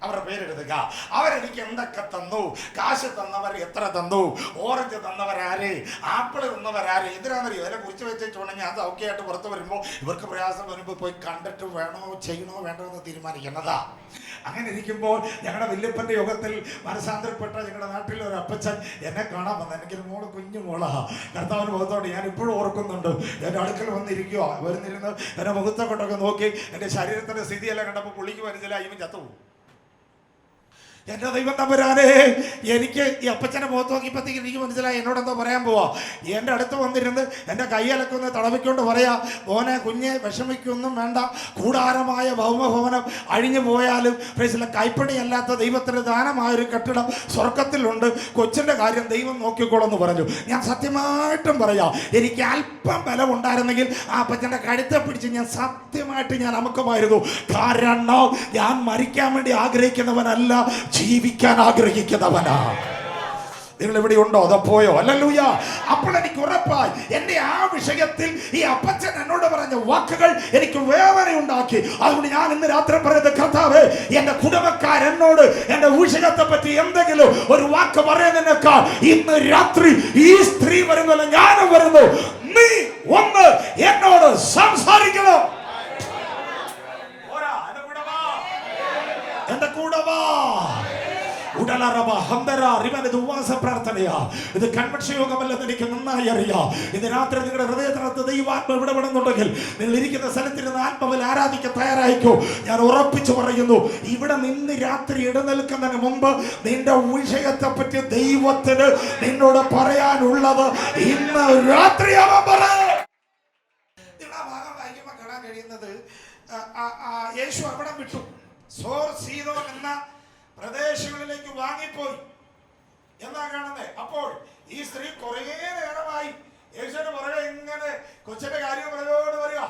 അവരുടെ പേരെടുത്തുക, അവരെനിക്ക് എന്തൊക്കെ തന്നു, കാശ് തന്നവർ എത്ര തന്നു, ഓറഞ്ച് തന്നവരാര്, ആപ്പിള് തന്നവരാര്, എന്തിനാണെന്നറിയോ, അതിനെ കുറിച്ച് വെച്ചിട്ടുണ്ടെങ്കിൽ അത് സൗഖ്യമായിട്ട് പുറത്ത് വരുമ്പോൾ ഇവർക്ക് പ്രയാസം വരുമ്പോൾ പോയി കണ്ടിട്ട് വേണോ ചെയ്യണോ വേണ്ടോ എന്ന് തീരുമാനിക്കുന്നതാ. അങ്ങനെ ഇരിക്കുമ്പോൾ ഞങ്ങളുടെ വല്യപ്പൻ്റെ യോഗത്തിൽ മനസാന്തരപ്പെട്ട ഞങ്ങളുടെ നാട്ടിൽ ഒരു അപ്പച്ചൻ എന്നെ കാണാൻ വന്നു. എനിക്കൊരു മോള്, കുഞ്ഞു മോളാ. കർത്താവിന് മുഖത്തോട് ഞാൻ ഇപ്പോഴും ഓർക്കുന്നുണ്ട്. എൻ്റെ അടുക്കൽ വന്നിരിക്കുക, വരുന്നിരുന്ന് എൻ്റെ മുഖത്തൊക്കെ നോക്കി എൻ്റെ ശരീരത്തിൻ്റെ സ്ഥിതിയെല്ലാം കണ്ടപ്പോൾ പുള്ളിക്ക് മനസ്സിലായി ഇവൻ ചത്തുപോകും. എൻ്റെ ദൈവം തമ്പുരാനെ, എനിക്ക് ഈ അപ്പച്ചൻ്റെ മുഖത്ത് നോക്കിയപ്പോഴത്തേക്ക് എനിക്ക് മനസ്സിലായി എന്നോടെന്തോ പറയാൻ പോവാ. എൻ്റെ അടുത്ത് വന്നിരുന്ന് എൻ്റെ കൈയലക്കൊന്ന് തടവിക്കൊണ്ട് പറയാ, മോനെ കുഞ്ഞെ വിഷമിക്കൊന്നും വേണ്ട, കൂടാരമായ ഭൗമഭവനം അഴിഞ്ഞു പോയാലും പ്രൈസിലെ കൈപ്പണിയല്ലാത്ത ദൈവത്തിൻ്റെ ദാനമായൊരു കെട്ടിടം സ്വർഗത്തിലുണ്ട്, കൊച്ചിൻ്റെ കാര്യം ദൈവം നോക്കിക്കോളെന്ന് പറഞ്ഞു. ഞാൻ സത്യമായിട്ടും പറയാം, എനിക്ക് അല്പം ബലമുണ്ടായിരുന്നെങ്കിൽ ആ അപ്പച്ചൻ്റെ കഴുത്തെ പിടിച്ച് ഞാൻ സത്യമായിട്ട് ഞാൻ അമുക്കമായിരുന്നു. കാരണം ഞാൻ മരിക്കാൻ വേണ്ടി ആഗ്രഹിക്കുന്നവനല്ല, ജീവിക്കാൻ ആഗ്രഹിക്കുന്നവനാ. നിങ്ങൾ ഇവിടെ ഉണ്ടോ? അതോ പോയോ? ഹല്ലേലൂയ. അപ്പോൾ എനിക്ക് ഉറപ്പായി എന്റെ ആ വിഷയത്തിൽ ഈ അപ്പച്ചൻ എന്നോട് പറഞ്ഞ വാക്കുകൾ എനിക്ക് വേദനയുണ്ടാക്കി. അതുകൊണ്ട് ഞാൻ ഇന്ന് രാത്രി പറയുന്നത്, കർത്താവേ, എന്റെ കുടുംബക്കാരെന്നോട് എന്റെ വിഷയത്തെ പറ്റി എന്തെങ്കിലും ഒരു വാക്ക് പറയുന്നതിനേക്കാൾ ഇന്ന് രാത്രി ഈ സ്ത്രീ വരുന്നല്ല, ഞാനും വരുന്നു, നീ ഒന്ന് എന്നോട് സംസാരിക്കണം. എന്റെ കൂടെ വാ. പ്രാർത്ഥനയാ. ഇത് കൺവെൻഷൻ യോഗമല്ലെന്ന് എനിക്ക് നന്നായി അറിയാം. ഇന്ന് രാത്രി നിങ്ങളുടെ ഹൃദയത്തിനകത്ത് ദൈവാത്മ ഇടപെടുന്നുണ്ടെങ്കിൽ നിങ്ങൾ ഇരിക്കുന്ന സ്ഥലത്തിരുന്ന് ആത്മാവിൽ ആരാധിക്കാൻ തയ്യാറായിക്കോ. ഞാൻ ഉറപ്പിച്ചു പറയുന്നു, ഇവിടെ നിന്ന് രാത്രി ഇടനിൽക്കുന്നതിന് മുമ്പ് നിന്റെ വിഷയത്തെ പറ്റി ദൈവത്തിന് നിന്നോട് പറയാനുള്ളത് ഇന്ന് രാത്രി അവൻ പറയും. നിങ്ങൾ ആ ഭാഗം വായിക്കുമ്പോൾ കാണാൻ കഴിയുന്നത്, യേശു അവിടെ വിട്ടു, സോർ സീദോൻ എന്ന പ്രദേശങ്ങളിലേക്ക് വാങ്ങിപ്പോയി എന്നാ കാണുന്നത്. അപ്പോൾ ഈ സ്ത്രീ കുറേ നേരമായി യേശുവിന്റെ പുറകെ ഇങ്ങനെ കൊച്ചിന്റെ കാര്യം പറഞ്ഞോട് വരിക.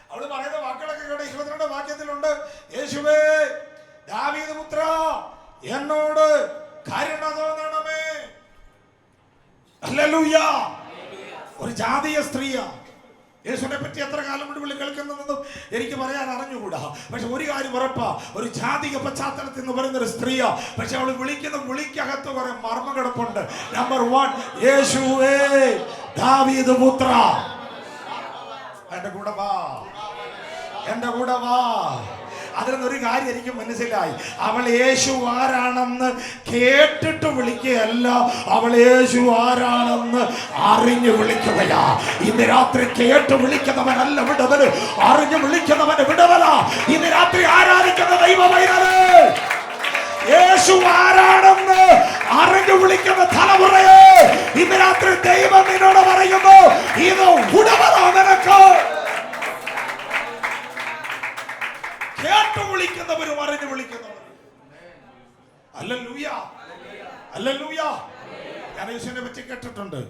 അവള് പറയുന്ന വാക്കുകളൊക്കെ കേട്ട് 22 വാക്യത്തിലുണ്ട്, യേശുവേ ദാവീദ് പുത്ര എന്നോട് കരുണ തോന്നണമേ. ഹല്ലേലൂയ. ഒരു ജാതീയ സ്ത്രീയാ. യേശുവിനെ പറ്റി എത്ര കാലം കൊണ്ട് വിളി കേൾക്കുന്നതെന്നും എനിക്ക് പറയാൻ അറിഞ്ഞുകൂടാ. പക്ഷെ ഒരു കാര്യം ഉറപ്പാ, ഒരു ജാതിക പശ്ചാത്തലത്തിൽ നിന്ന് പറയുന്ന ഒരു സ്ത്രീയാ. പക്ഷെ അവൾ വിളിക്കുന്ന വിളിക്കകത്ത് കുറെ മർമ്മ കിടപ്പുണ്ട്. നമ്പർ 1, യേശുവേ ദാവീദ് പുത്ര, എന്റെ കൂടെ വാ, എന്റെ കൂടെ വാ. അതിൽ നിന്നൊരു കാര്യം എനിക്ക് മനസ്സിലായി. അവൾ യേശു ആരാണെന്ന് കേട്ടിട്ട് വിളിക്കുകയല്ല, അവൾ യേശു ആരാണെന്ന് അറിഞ്ഞു വിളിക്കുകയാ. ഇന്ന് രാത്രി കേട്ട് വിളിക്കുന്നവനല്ല വിടവന്, അറിഞ്ഞു വിളിക്കുന്നവന് വിടവനാ. ഇന്ന് രാത്രി ആരാധിക്കുന്ന ദൈവമൈനേ, യേശു ആരാണെന്ന് അറിഞ്ഞു വിളിക്കുന്ന തലമുറയെ ഇന്ന് രാത്രി ദൈവം നിന്നോട് പറയുന്നു, ഇത് വിടവനാ നിനക്ക്. കേട്ട് വിളിക്കുന്നവരും അറിഞ്ഞു വിളിക്കുന്നവരും. Hallelujah, hallelujah. ഞാൻ യേശുവിനെ പറ്റി കേട്ടിട്ടുണ്ട്,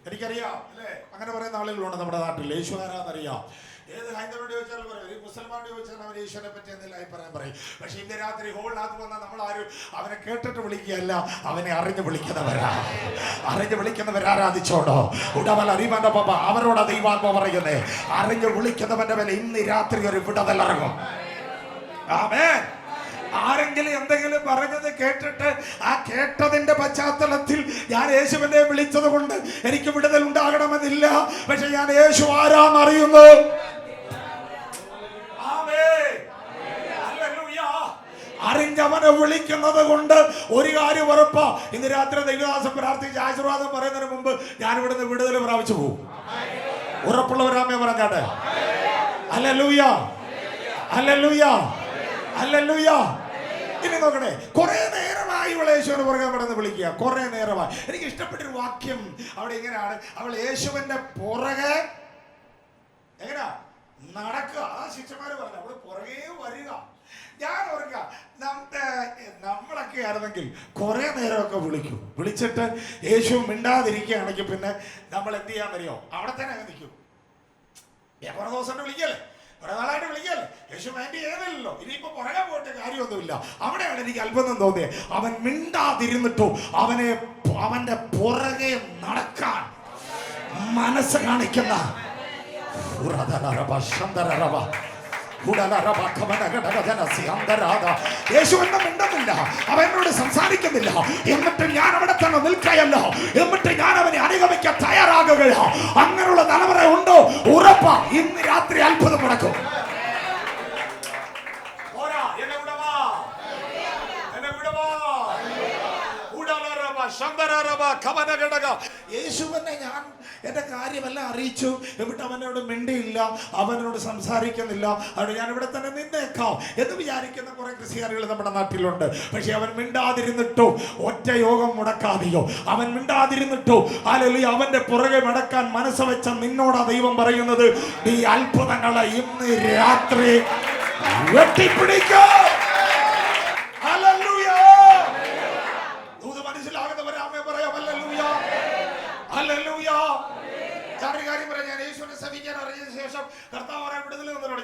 എനിക്കറിയാം അല്ലേ. അങ്ങനെ പറയുന്ന ആളുകളുണ്ട് നമ്മുടെ നാട്ടിൽ. യേശു ആരാന്നറിയാം. ഏത് ഹൈന്ദവനോട് ചോദിച്ചാലും പറയും, ഒരു മുസൽമാനോട് ചോദിച്ചാൽ അവൻ യേശുവിനെ പറ്റി എന്തെങ്കിലും അഭിപ്രായം പറയും. പക്ഷെ ഇന്ന് രാത്രി ഹോളിനകത്ത് വന്നാൽ നമ്മളാരും അവനെ കേട്ടിട്ട് വിളിക്കുകയല്ല, അവനെ അറിഞ്ഞു വിളിക്കുന്നവരാ. അറിഞ്ഞു വിളിക്കുന്നവർ ആരാധിച്ചോടോ. ഉടവൽ അറിവാന്റെ പാപ്പ അവരോട് ദൈവാത്മ പറയുന്നേ, അറിഞ്ഞു വിളിക്കുന്നവന്റെ മേലെ ഇന്ന് രാത്രി ഒരു വിടുതൽ ഇറങ്ങും. ആമേൻ. ആരെങ്കിലും എന്തെങ്കിലും പറഞ്ഞത് കേട്ടിട്ട് ആ കേട്ടതിന്റെ പശ്ചാത്തലത്തിൽ ഞാൻ യേശുവിനെ വിളിച്ചത് കൊണ്ട് എനിക്ക് വിടുതൽ ഉണ്ടാകണമെന്നില്ല. പക്ഷെ ഞാൻ യേശു ആരാന്നറിയുന്നു. അറിഞ്ഞവനെ വിളിക്കുന്നത് കൊണ്ട് ഒരു കാര്യം ഉറപ്പാ. ഇന്ന് രാത്രി ദൈവദാസൻ പ്രാർത്ഥിച്ച് ആശീർവാദം പറയുന്നതിന് മുമ്പ് ഞാൻ ഇവിടുന്ന് വിടുതൽ പ്രാപിച്ചു പോകും. ഉറപ്പുള്ളവരാമേ പറഞ്ഞാട്ടെ. Hallelujah, hallelujah, hallelujah. ഇനി നോക്കണേ, കുറെ നേരമായി ഇവൾ യേശുവിനെ പുറകെ നടന്ന് വിളിക്കുക. കുറെ നേരമായി. എനിക്ക് ഇഷ്ടപ്പെട്ടൊരു വാക്യം അവിടെ ഇങ്ങനെയാണ്, അവൾ യേശുവിന്റെ പുറകെ എങ്ങനെയാ നടക്കുക. ആ ശിഷ്യന്മാര് പറഞ്ഞു അവള് പുറകെ വരിക. ഞാൻ ഓർക്കുക, നമ്മളൊക്കെ ആയിരുന്നെങ്കിൽ കുറെ നേരമൊക്കെ വിളിക്കും. വിളിച്ചിട്ട് യേശു മിണ്ടാതിരിക്കുകയാണെങ്കിൽ പിന്നെ നമ്മൾ എന്ത് ചെയ്യാന്നറിയോ, അവിടെ തന്നെ അങ്ങ് നിൽക്കും. കുറെ ദിവസം വിളിക്കല്ലേ, കുറെ നാളായിട്ട് വിളിക്കല്ലേ, യേശു മൈൻഡ് ചെയ്തില്ലല്ലോ. ഇനിയിപ്പോ പുറകെ പോയിട്ട് കാര്യമൊന്നുമില്ല. അവിടെയാണ് എനിക്ക് അത്ഭുതം തോന്നിയത്. അവൻ മിണ്ടാതിരുന്നിട്ടു അവന്റെ പുറകെ നടക്കാൻ മനസ്സ് കാണിക്കുന്ന യേശു എന്നെ മിണ്ടുന്നില്ല, അവൻ എന്നോട് സംസാരിക്കുന്നില്ല. എന്നിട്ട് ഞാൻ അവിടെ തന്നെ നിൽക്കുകയല്ലോ, എന്നിട്ട് ഞാൻ അവനെ അനുഗമിക്കാൻ തയ്യാറാകുകയോ. അങ്ങനെയുള്ള തലമുറ ഉണ്ടോ? ഉറപ്പാ ഇന്ന് രാത്രി അത്ഭുതം നടക്കും. യേശുവിനെ ഞാൻ എന്റെ കാര്യമെല്ലാം അറിയിച്ചു, എന്നിട്ട് അവനോട് മിണ്ടിയില്ല, അവനോട് സംസാരിക്കുന്നില്ല. അതുകൊണ്ട് ഞാൻ ഇവിടെ തന്നെ നിന്നേക്കാം എന്ന് വിചാരിക്കുന്ന കുറെ ക്രിസ്ത്യാനികൾ നമ്മുടെ നാട്ടിലുണ്ട്. പക്ഷെ അവൻ മിണ്ടാതിരുന്നിട്ടോ, ഒറ്റ യോഗം മുടക്കാതെയോ, അവൻ മിണ്ടാതിരുന്നിട്ടോ അല്ലെങ്കിൽ അവന്റെ പുറകെ മടക്കാൻ മനസ്സ് വെച്ച നിന്നോടാ ദൈവം പറയുന്നത്, ഈ അത്ഭുതങ്ങളെ ഇന്ന് രാത്രി വെട്ടിപ്പിടിക്കോ.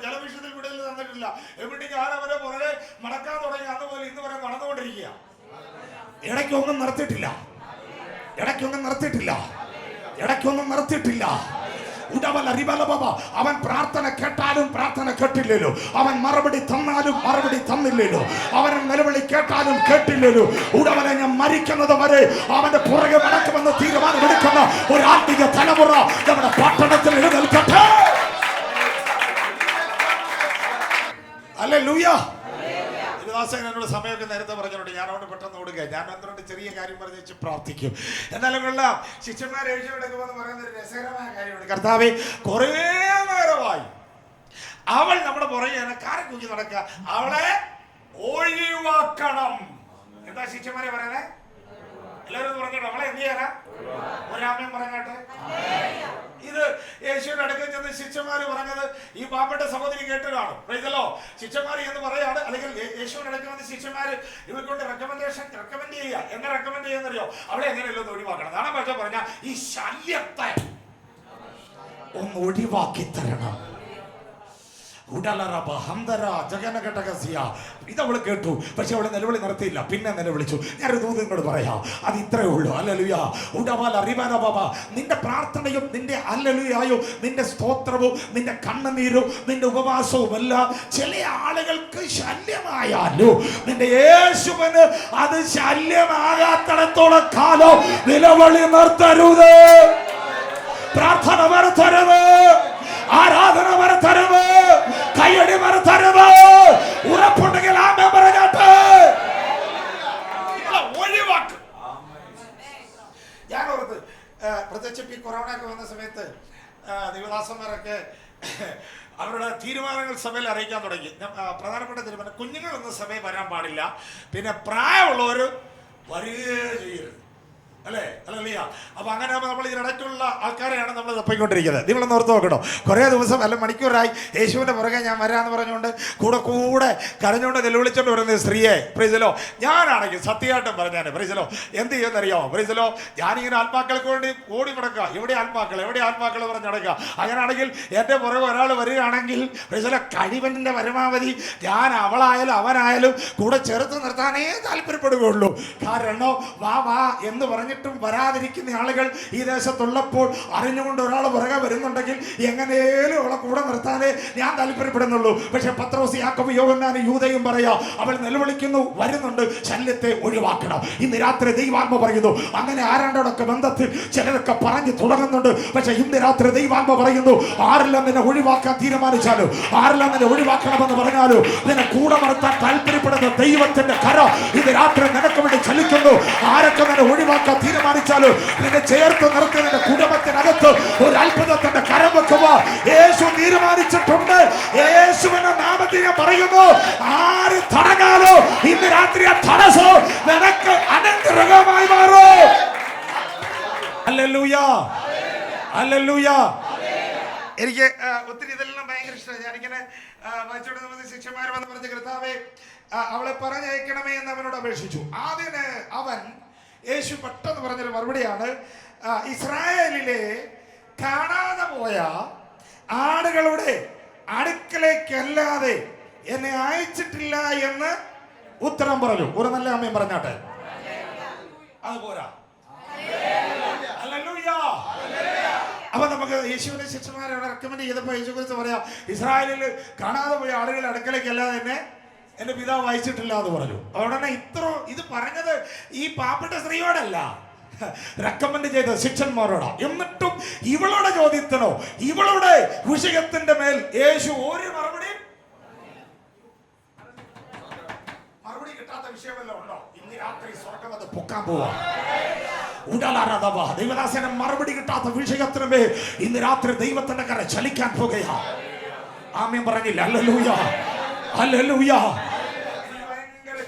ജലവിഷയത്തിൽ വിടുതൽ തന്നിട്ടില്ല. എവിടെ ഞാൻ അവരെ പുറകെ മടക്കാൻ തുടങ്ങി അതുപോലെ ഇന്ന് വരെ നടന്നുകൊണ്ടിരിക്കുക. ഇടയ്ക്കൊന്നും നിർത്തിയിട്ടില്ല, ഇടയ്ക്കൊന്നും നിർത്തിയിട്ടില്ല, ഇടയ്ക്കൊന്നും നിർത്തിയിട്ടില്ല. അവൻ പ്രാർത്ഥന കേട്ടാലും പ്രാർത്ഥന കേട്ടില്ലല്ലോ, അവൻ മറുപടി തന്നാലും മറുപടി തന്നില്ലല്ലോ, അവൻ നിലവിളി കേട്ടാലും കേട്ടില്ലല്ലോ. ഉടവനെ ഞാൻ മരിക്കുന്നത് വരെ അവന്റെ പുറകെ നടക്കുമെന്ന് തീരുമാനമെടുക്കുന്ന ഒരു ആത്മീയ തലമുറ നമ്മുടെ പട്ടണത്തിൽ എഴുന്നേൽക്കട്ടെ. ഹല്ലേലൂയ. ദേവദാസൻ എന്നോട് സമയമൊക്കെ നേരത്തെ പറഞ്ഞോണ്ട് ഞാൻ അവിടെ പെട്ടെന്ന് ഓടുക. ഞാൻ എന്തുകൊണ്ട് ചെറിയ കാര്യം പറഞ്ഞു വെച്ച് പ്രാർത്ഥിക്കും. എന്നാലും കൊള്ളാം, ശിഷ്യന്മാർ യേശുവെടുക്കുമെന്ന് പറയുന്ന ഒരു രസകരമായ കാര്യമാണ്. കർത്താവേ, കുറേ നേരമായി അവൾ നമ്മുടെ പുറകെ കാരം കുഞ്ഞി നടക്കുക, അവളെ ഒഴിവാക്കണം. എന്താ ശിഷ്യന്മാരെ പറയുന്നത്? എല്ലാവരും പറഞ്ഞോട്ടെ, അവളെ എന്ത് ചെയ്യാനാ? ഒരാമയും പറഞ്ഞാട്ടെ. ഇത് യേശുവിന്റെ അടുക്കൽ ചെന്ന് ശിഷ്യന്മാര് പറഞ്ഞത് ഈ പാവപ്പെട്ട സഹോദരി കേട്ട് കാണും. ശിഷ്യന്മാര് എന്ന് പറയാണ്, അല്ലെങ്കിൽ യേശുവിന്റെ അടുക്കൽ വന്ന് ശിഷ്യന്മാര് ഇവർക്കൊണ്ട് റെക്കമെൻഡ് ചെയ്യുക. എന്നെ റെക്കമെൻഡ് ചെയ്യുന്നറിയോ? അവളെ എങ്ങനെയല്ലോ ഒന്ന് ഒഴിവാക്കണം. നാളെ പക്ഷെ പറഞ്ഞ ഈ ശല്യത്തെ ഒന്ന് ഒഴിവാക്കി തരണം. ഇതവള് കേട്ടു, പക്ഷെ അവളെ നിലവിളി നിർത്തിയില്ല. പിന്നെ നിലവിളിച്ചു. ഞാനൊരു ദൂത് നിന്നോട് പറയാം, അത് ഇത്രേ ഉള്ളൂ. ഹല്ലേലൂയ. നിന്റെ പ്രാർത്ഥനയും നിന്റെ ഹല്ലേലൂയയോ നിന്റെ സ്തോത്രവും നിന്റെ കണ്ണുനീരും നിന്റെ ഉപവാസവും അല്ല ചില ആളുകൾക്ക് ശല്യമായാലും നിന്റെ യേശുവിന് അത് ശല്യമാകാത്തിടത്തോളം കാലം നിലവിളി നിർത്തരുത്, പ്രാർത്ഥന നിർത്തരുത്, ആരാധന വരുത്തരുത്, കയ്യടി വരുത്തരുത്. സഭയിൽ അറിയിക്കാൻ തുടങ്ങി. പ്രധാനപ്പെട്ട തീരുമാനം, കുഞ്ഞുങ്ങളൊന്നും സഭയിൽ വരാൻ പാടില്ല, പിന്നെ പ്രായമുള്ളവർ വരികയേ ചെയ്യരുത്. അല്ലേ? അല്ലല്ല. അപ്പൊ അങ്ങനെ നമ്മൾ ഇതിനിടയ്ക്കുള്ള ആൾക്കാരെയാണ് നമ്മൾ തപ്പിക്കൊണ്ടിരിക്കുന്നത്. നിങ്ങളൊന്ന് ഓർത്ത് നോക്കണോ, കുറേ ദിവസം അല്ല മണിക്കൂറായി യേശുവിന്റെ പുറകെ ഞാൻ വരാമെന്ന് പറഞ്ഞുകൊണ്ട് കൂടെ കരഞ്ഞുകൊണ്ട് വെല്ലുവിളിച്ചോണ്ട് വരുന്ന സ്ത്രീയെ പ്രൈസലോ, ഞാനാണെങ്കിൽ സത്യമായിട്ടും പറഞ്ഞാൽ പ്രൈസലോ എന്ത് ചെയ്യുമെന്നറിയാമോ? പ്രൈസലോ, ഞാനിങ്ങനെ ആത്മാക്കൾക്ക് വേണ്ടി ഓടി നടക്കുക, എവിടെ ആത്മാക്കൾ പറഞ്ഞ് നടക്കുക. അങ്ങനെയാണെങ്കിൽ എൻ്റെ പുറകെ ഒരാൾ വരികയാണെങ്കിൽ പ്രൈസലോ, കഴിവൻ്റെ പരമാവധി ഞാൻ അവളായാലും അവനായാലും കൂടെ ചേർത്ത് നിർത്താനേ താല്പര്യപ്പെടുകയുള്ളൂ. കാരണം വാ എന്ന് പറഞ്ഞിട്ടും വരാതിരിക്കുന്ന ആളുകൾ ഈ ദേശത്തുള്ളപ്പോൾ അറിഞ്ഞുകൊണ്ട് ഒരാൾ പുറകെ വരുന്നുണ്ടെങ്കിൽ എങ്ങനെയും അവളെ കൂടെ നിർത്താനേ ഞാൻ താല്പര്യപ്പെടുന്നുള്ളൂ. പക്ഷെ പത്രോസ്, യാക്കോബ്, യോഹന്നാൻ, യൂദയും പറയാ, അവൾ നിലവിളിക്കുന്നു, വരുന്നുണ്ട്, ശല്യത്തെ ഒഴിവാക്കണം. ഇന്ന് രാത്രി ദൈവാത്മ പറയുന്നു, അങ്ങനെ ആരാണ്ടോടൊക്കെ ബന്ധത്തിൽ ചിലരൊക്കെ പറഞ്ഞു തുടങ്ങുന്നുണ്ട്. പക്ഷെ ഇന്ന് രാത്രി ദൈവാത്മ പറയുന്നു, ആരെല്ലാം നിന്നെ ഒഴിവാക്കാൻ തീരുമാനിച്ചാലും, ആരെല്ലാം നിന്നെ ഒഴിവാക്കണമെന്ന് പറഞ്ഞാലും, നിന്നെ കൂടെ നിർത്താൻ താല്പര്യപ്പെടുന്ന ദൈവത്തിന്റെ കര ഇന്ന് രാത്രി നിനക്ക് വേണ്ടി ചലിക്കുന്നു. ആരൊക്കെ നിന്നെ ഒഴിവാക്കാൻ തീരുമാനിച്ചാലും നിന്നെ ചേർത്ത് നിർത്തി നിന്റെ കുടുംബത്തിനകത്ത് ഒരു അത്ഭുതത്തിന്റെ കരം വെക്കുക യേശു തീരുമാനിച്ചിട്ടുണ്ട്. യേശുവിന്റെ നാമത്തിൽ ഞാൻ പറയുന്നു, ആര് തടഞ്ഞാലോ ഇന്ന് രാത്രി ആ തടസ്സം നിനക്ക് അനുഗ്രഹമായി മാറും. Hallelujah, hallelujah. എനിക്ക് ഒത്തിരി ഇതെല്ലാം ഭയങ്കര ഇഷ്ടമാണ്. ഞാനിങ്ങനെ വായിച്ചോണ്ട് ശിഷ്യന്മാർ വന്ന് പറഞ്ഞ കർത്താവേ അവളെ പറഞ്ഞയക്കണമേ എന്ന് അവനോട് അപേക്ഷിച്ചു. അതിന് അവൻ, യേശു പെട്ടെന്ന് പറഞ്ഞൊരു മറുപടിയാണ്, ഇസ്രായേലിലെ കാണാതെ പോയ ആടുകളുടെ അടുക്കലേക്കല്ലാതെ എന്നെ അയച്ചിട്ടില്ല എന്ന് ഉത്തരം പറഞ്ഞു. ഒരു നല്ല അമ്മയും പറഞ്ഞാട്ടെ, അത് പോരാ. അപ്പൊ നമുക്ക് യേശുവിന്റെ ശിഷ്യന്മാരെ റെക്കമെൻഡ് ചെയ്തപ്പോ യേശു കുറിച്ച് പറയാം, ഇസ്രായേലിൽ കാണാതെ പോയ ആളുകളുടെ അടുക്കലേക്കല്ലാതെ എന്റെ പിതാവ് അയച്ചിട്ടില്ല എന്ന് പറഞ്ഞു. ഉടനെ ഇത് പറഞ്ഞത് ഈ പാവപ്പെട്ട സ്ത്രീയോടല്ല, റെക്കമെൻഡ് ചെയ്ത ശിഷ്യന്മാരോടാ. എന്നിട്ടും ഇവളുടെ ചോദ്യത്തിനോ ഇവളുടെ വിഷയത്തിന്റെ മേൽ യേശു ഒരു മറുപടി കിട്ടാത്ത വിഷയമല്ലോ ഉണ്ടോ? ഇന്ന് രാത്രി സ്വർഗ്ഗം അത് പൊക്കാൻ പോവാ. ദൈവദാസന മറുപടി കിട്ടാത്ത വിഷയത്തിന് മേൽ ഇന്ന് രാത്രി ദൈവത്തിന്റെ കര ചലിക്കാൻ പോകുകയാ. ആമേൻ പറഞ്ഞില്ല? Hallelujah, hallelujah.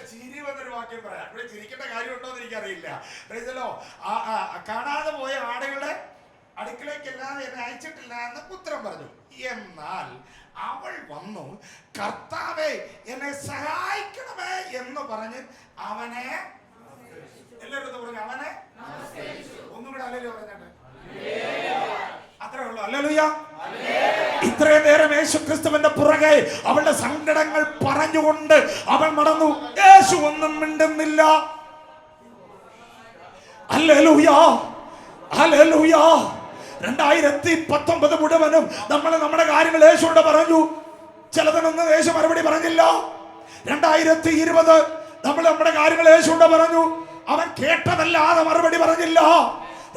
ചിരി വന്നൊരു വാക്യം പറയാം. ഇവിടെ ചിരിക്കേണ്ട കാര്യമുണ്ടോ എന്ന് എനിക്കറിയില്ല. കാണാതെ പോയ ആടുകളുടെ അടുക്കലേക്കല്ലാതെ എന്നെ അയച്ചിട്ടില്ല എന്ന് ഉത്തരം പറഞ്ഞു. എന്നാൽ അവൾ വന്നു, കർത്താവേ എന്നെ സഹായിക്കണമേ എന്ന് പറഞ്ഞ് അവനെ, എല്ലാവരും പറഞ്ഞു, അവനെ ഒന്നുകൂടെ ഹല്ലേലൂയ പറഞ്ഞാട്ടെ. അത്രേ ഉള്ളൂ. ഹല്ലേലൂയ. ഇത്രയും നേരം യേശു ക്രിസ്തുവിന്റെ പുറകെ അവളുടെ സങ്കടങ്ങൾ പറഞ്ഞുകൊണ്ട് അവൾ നടന്നു. യേശു ഒന്നും മിണ്ടുന്നില്ല. Hallelujah, hallelujah. 2019 മുഴുവനും നമ്മൾ നമ്മുടെ കാര്യങ്ങൾ യേശുവിനോട് പറഞ്ഞു. ചിലതിനൊന്നും യേശു മറുപടി പറഞ്ഞില്ല. 2020 നമ്മൾ നമ്മുടെ കാര്യങ്ങൾ യേശുവിനോട് പറഞ്ഞു. അവൻ കേട്ടതല്ലാതെ മറുപടി പറഞ്ഞില്ല.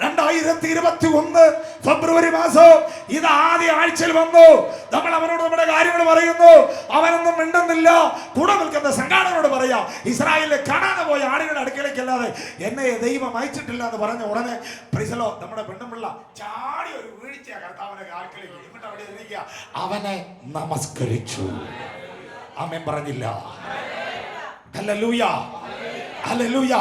2021 ഫെബ്രുവരി മാസം ഇത് ആദ്യ ആഴ്ചയിൽ വന്നു. നമ്മൾ അവനോട് നമ്മുടെ കാര്യങ്ങൾ പറയുന്നു, അവനൊന്നും മിണ്ടുന്നില്ല. കൂടെ നിൽക്കുന്ന സംഘാടകരോട് പറയാം, ഇസ്രായേലിലെ കാണാതെ പോയ ആടുകളുടെ അടുക്കലേക്കല്ലാതെ എന്നെ ദൈവം അയച്ചിട്ടില്ല എന്ന് പറഞ്ഞ ഉടനെ പ്രൈസലോ നമ്മുടെ പെണ്ണുപിള്ള ചാടി ഒരു വീഴ്ച കർത്താവിന്റെ കാൽക്കലേക്ക്. എന്നിട്ട് അവിടെ ഇരിക്കുക, അവനെ നമസ്കരിച്ചു. ആമേൻ പറഞ്ഞില്ല? Hallelujah, hallelujah.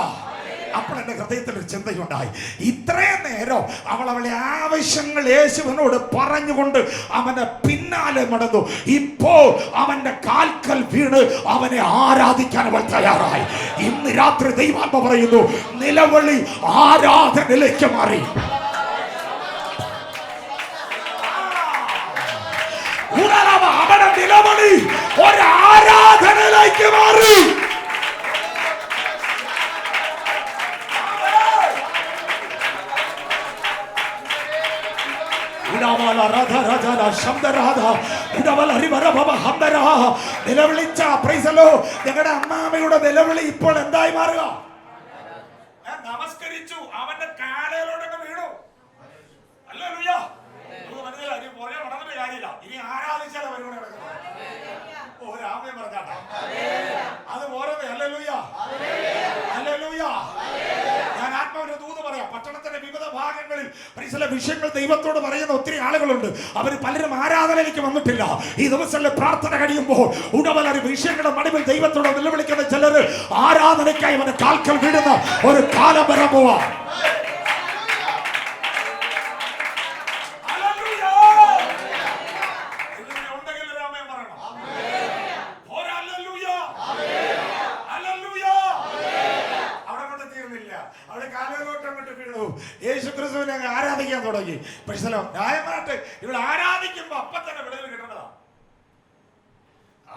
അപ്പോൾ എന്റെ ഹൃദയത്തിൽ ഒരു ചിന്തയുണ്ടായി. ഇത്രയും നേരം അവളെ ആവശ്യങ്ങൾ യേശുവിനോട് പറഞ്ഞുകൊണ്ട് അവനെ പിന്നാലെ നടന്നു. ഇപ്പോൾ അവന്റെ കാൽക്കൽ വീണ് അവനെ ആരാധിക്കാൻ അവൾ തയ്യാറായി. ഇന്ന് രാത്രി ദൈവാത്മ പറയുന്നു, നിലവിളി ആരാധനയിലേക്ക് മാറി. അവന്റെ നിലവിളി ഒരു ആരാധനയിലേക്ക് മാറി. നിലവിളിച്ച പ്രൈസലോ ഞങ്ങളുടെ അമ്മാമയുടെ നിലവിളി ഇപ്പോൾ എന്തായി മാറുക? നമസ്കരിച്ചു, അവന്റെ കാലയിലോട്ടൊക്കെ വീണു. ഹല്ലേലൂയ. നടന്നിട്ട് കാര്യമില്ല. ഇനി ആരാധിച്ചാലേ പരിപാടി നടക്കുന്നത്. ഒരു ആമേൻ പറഞ്ഞാട്ടെ. അത് പോരത്. Hallelujah, hallelujah. ഞാൻ ആത്മാവിന്റെ ദൂത് പറയാം. പട്ടണത്തിന്റെ വിവിധ ഭാഗങ്ങളിൽ വിഷയങ്ങൾ ദൈവത്തോട് പറയുന്ന ഒത്തിരി ആളുകളുണ്ട്. അവർ പലരും ആരാധനയിലേക്ക് വന്നിട്ടില്ല. ഈ ദിവസങ്ങളിലെ പ്രാർത്ഥന കഴിയുമ്പോൾ ഉടമലൊരു വിഷയങ്ങളുടെ മടിവിൽ ദൈവത്തോട് നിലവിളിക്കുന്ന ചിലർ ആരാധനയ്ക്കായി അവന്റെ കാൽക്കൽ വീടുന്ന ഒരു കാലം വരാൻ പോവാ. യേശുക്രിസ്തുവിനെ ആരാധിക്കാൻ തുടങ്ങി. പക്ഷേ ന്യായമായിട്ട് ഇവിടെ ആരാധിക്കുമ്പോ അപ്പൊ തന്നെ വിടുതൽ കിട്ടേണ്ടതാ.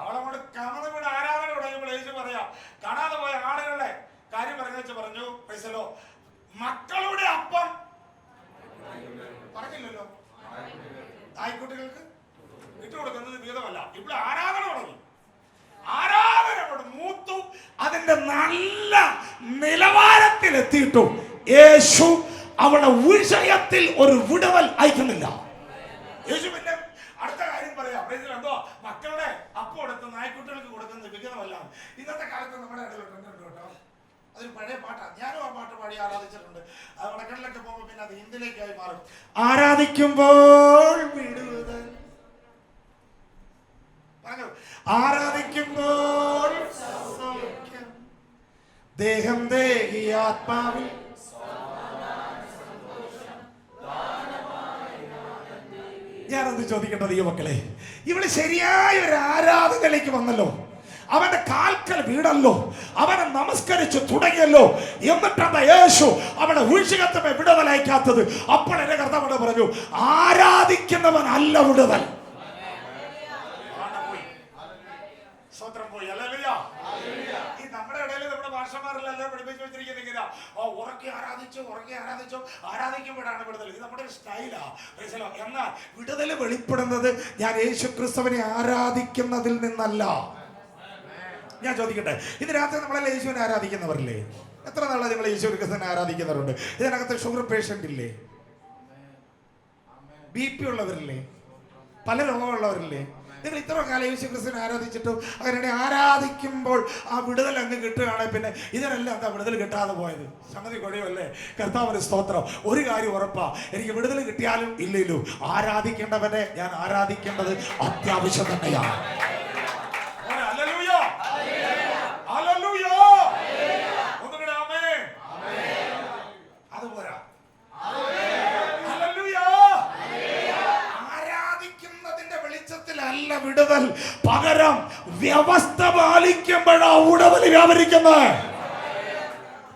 അവളെ കൊണ്ട് കമന്ന് വീട് ആരാധന തുടങ്ങിയപ്പോൾ യേശു പറയാ, കാണാതെ പോയ ആളുകളുടെ കാര്യം പറഞ്ഞു. പൈസലോ മക്കളുടെ അപ്പം പറഞ്ഞില്ലല്ലോ, തായ്ക്കുട്ടികൾക്ക് ഇട്ടുകൊടുക്കുന്നത് വിധമല്ല. ഇവിടെ ആരാധന തുടങ്ങി. ആരാധന മൂത്തു അതിന്റെ നല്ല നിലവാരത്തിൽ എത്തിയിട്ടും യേശു അവളുടെ വിഷയത്തിൽ ഒരു വിടുതൽ അയക്കുന്നില്ല. യേശു പിന്നെ അടുത്ത കാര്യം പറയാം. എന്തോ മക്കളുടെ അപ്പം എടുത്ത് നായ്ക്കുട്ടികൾക്ക് കൊടുക്കുന്നത് വിഹിതമല്ല. ഇന്നത്തെ കാലത്ത് നമ്മുടെ ഇടയിലുണ്ട് കേട്ടോ. അതൊരു പഴയ പാട്ടാണ്. ഞാനും ആ പാട്ട് പാടി ആരാധിച്ചിട്ടുണ്ട്. അത് വടക്കണിലൊക്കെ പോകുമ്പോൾ പിന്നെ അത് ഹിന്ദിയിലേക്കായി മാറും. ആരാധിക്കുമ്പോൾ വിടുതൽ, ആരാധിക്കുമ്പോൾ ദേഹം ദേഹി ആത്മാവിൽ. ഞാനത് ചോദിക്കേണ്ടത് ഈ മക്കളെ, ഇവിടെ ശരിയായ ഒരു ആരാധനയിലേക്ക് വന്നല്ലോ, അവന്റെ കാൽക്കൽ വീടല്ലോ, അവനെ നമസ്കരിച്ചു തുടങ്ങിയല്ലോ, എന്നിട്ടാണ് യേശു അവന്റെ വീഴ്ചകത്തമേ വിടുതലയക്കാത്തത്. അപ്പോൾ എന്റെ കർത്താവ് പറഞ്ഞു, ആരാധിക്കുന്നവൻ അല്ല വിടുതൽ. ഈ നമ്മുടെ ഇടയിൽ നമ്മുടെ ഭാഷമാരെല്ലാം പഠിപ്പിച്ചു വെച്ചിരിക്കുന്ന ഉറക്കി ആരാധിച്ചു ആരാധിക്കുമ്പോഴാണ് വിടുതൽ. ഇത് നമ്മുടെ ഒരു സ്റ്റൈലാ. എന്നാൽ വിടുതൽ വെളിപ്പെടുന്നത് ഞാൻ യേശു ക്രിസ്തുവിനെ ആരാധിക്കുന്നതിൽ നിന്നല്ല. ഞാൻ ചോദിക്കട്ടെ, ഇത് രാത്രി നമ്മളെല്ലാം യേശുവിനെ ആരാധിക്കുന്നവരില്ലേ? എത്ര നാളെ നിങ്ങൾ യേശു ക്രിസ്തുവിനെ ആരാധിക്കുന്നവരുണ്ട്? ഇതിനകത്ത് ഷുഗർ പേഷ്യന്റ് ഇല്ലേ? BP ഉള്ളവരില്ലേ? പല രോഗമുള്ളവരില്ലേ? നിങ്ങൾ ഇത്ര കാലം യേശു ക്രിസ്തുവിനെ ആരാധിച്ചിട്ടും അങ്ങനെ ആരാധിക്കുമ്പോൾ ആ വിടുതൽ അങ്ങ് കിട്ടുകയാണെങ്കിൽ പിന്നെ ഇതിനെല്ലാം എന്താ വിടുതൽ കിട്ടാതെ പോയത്? സംഗതി കുഴയമല്ലേ? കർത്താവിന് സ്തോത്രം. ഒരു കാര്യം ഉറപ്പാ, എനിക്ക് വിടുതൽ കിട്ടിയാലും ഇല്ലല്ലോ ആരാധിക്കേണ്ടവനെ ഞാൻ ആരാധിക്കേണ്ടത് അത്യാവശ്യം തന്നെയാണ്. അതുപോരാ, അല്ല വിടുതൽ, പകരം വ്യവസ്ഥ പാലിക്കുമ്പോഴാ വിടുതൽ വ്യാപരിക്കുന്നത്.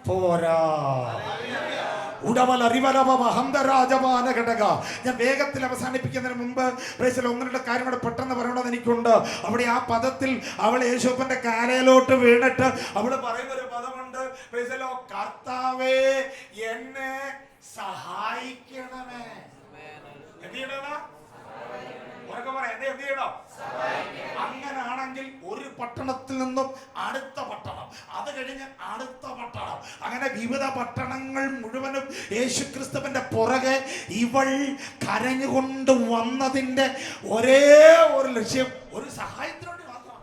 പോരാ. ഞാൻ വേഗത്തിൽ അവസാനിപ്പിക്കുന്നതിന് മുമ്പ് ഒന്ന് രണ്ട് കാര്യം കൂടെ പെട്ടെന്ന് പറയണമെന്ന് എനിക്കുണ്ട്. അവിടെ ആ പദത്തിൽ അവൾ യേശുവിന്റെ കാലയിലോട്ട് വീണിട്ട് അവള് പറയുന്ന ഒരു പദമുണ്ട്, കർത്താവേ എന്നെ സഹായിക്കണമേ. എന്ത് ചെയ്യണോ? അങ്ങനാണെങ്കിൽ ഒരു പട്ടണത്തിൽ നിന്നും അടുത്ത പട്ടണം, അത് കഴിഞ്ഞ് അടുത്ത പട്ടണം, അങ്ങനെ വിവിധ പട്ടണങ്ങൾ മുഴുവനും യേശുക്രിസ്തുവിന്റെ പുറകെ ഇവൾ കരഞ്ഞുകൊണ്ട് വന്നതിന്റെ ഒരേ ഒരു ലക്ഷ്യം, ഒരു സഹായത്തിന് വേണ്ടി മാത്രം.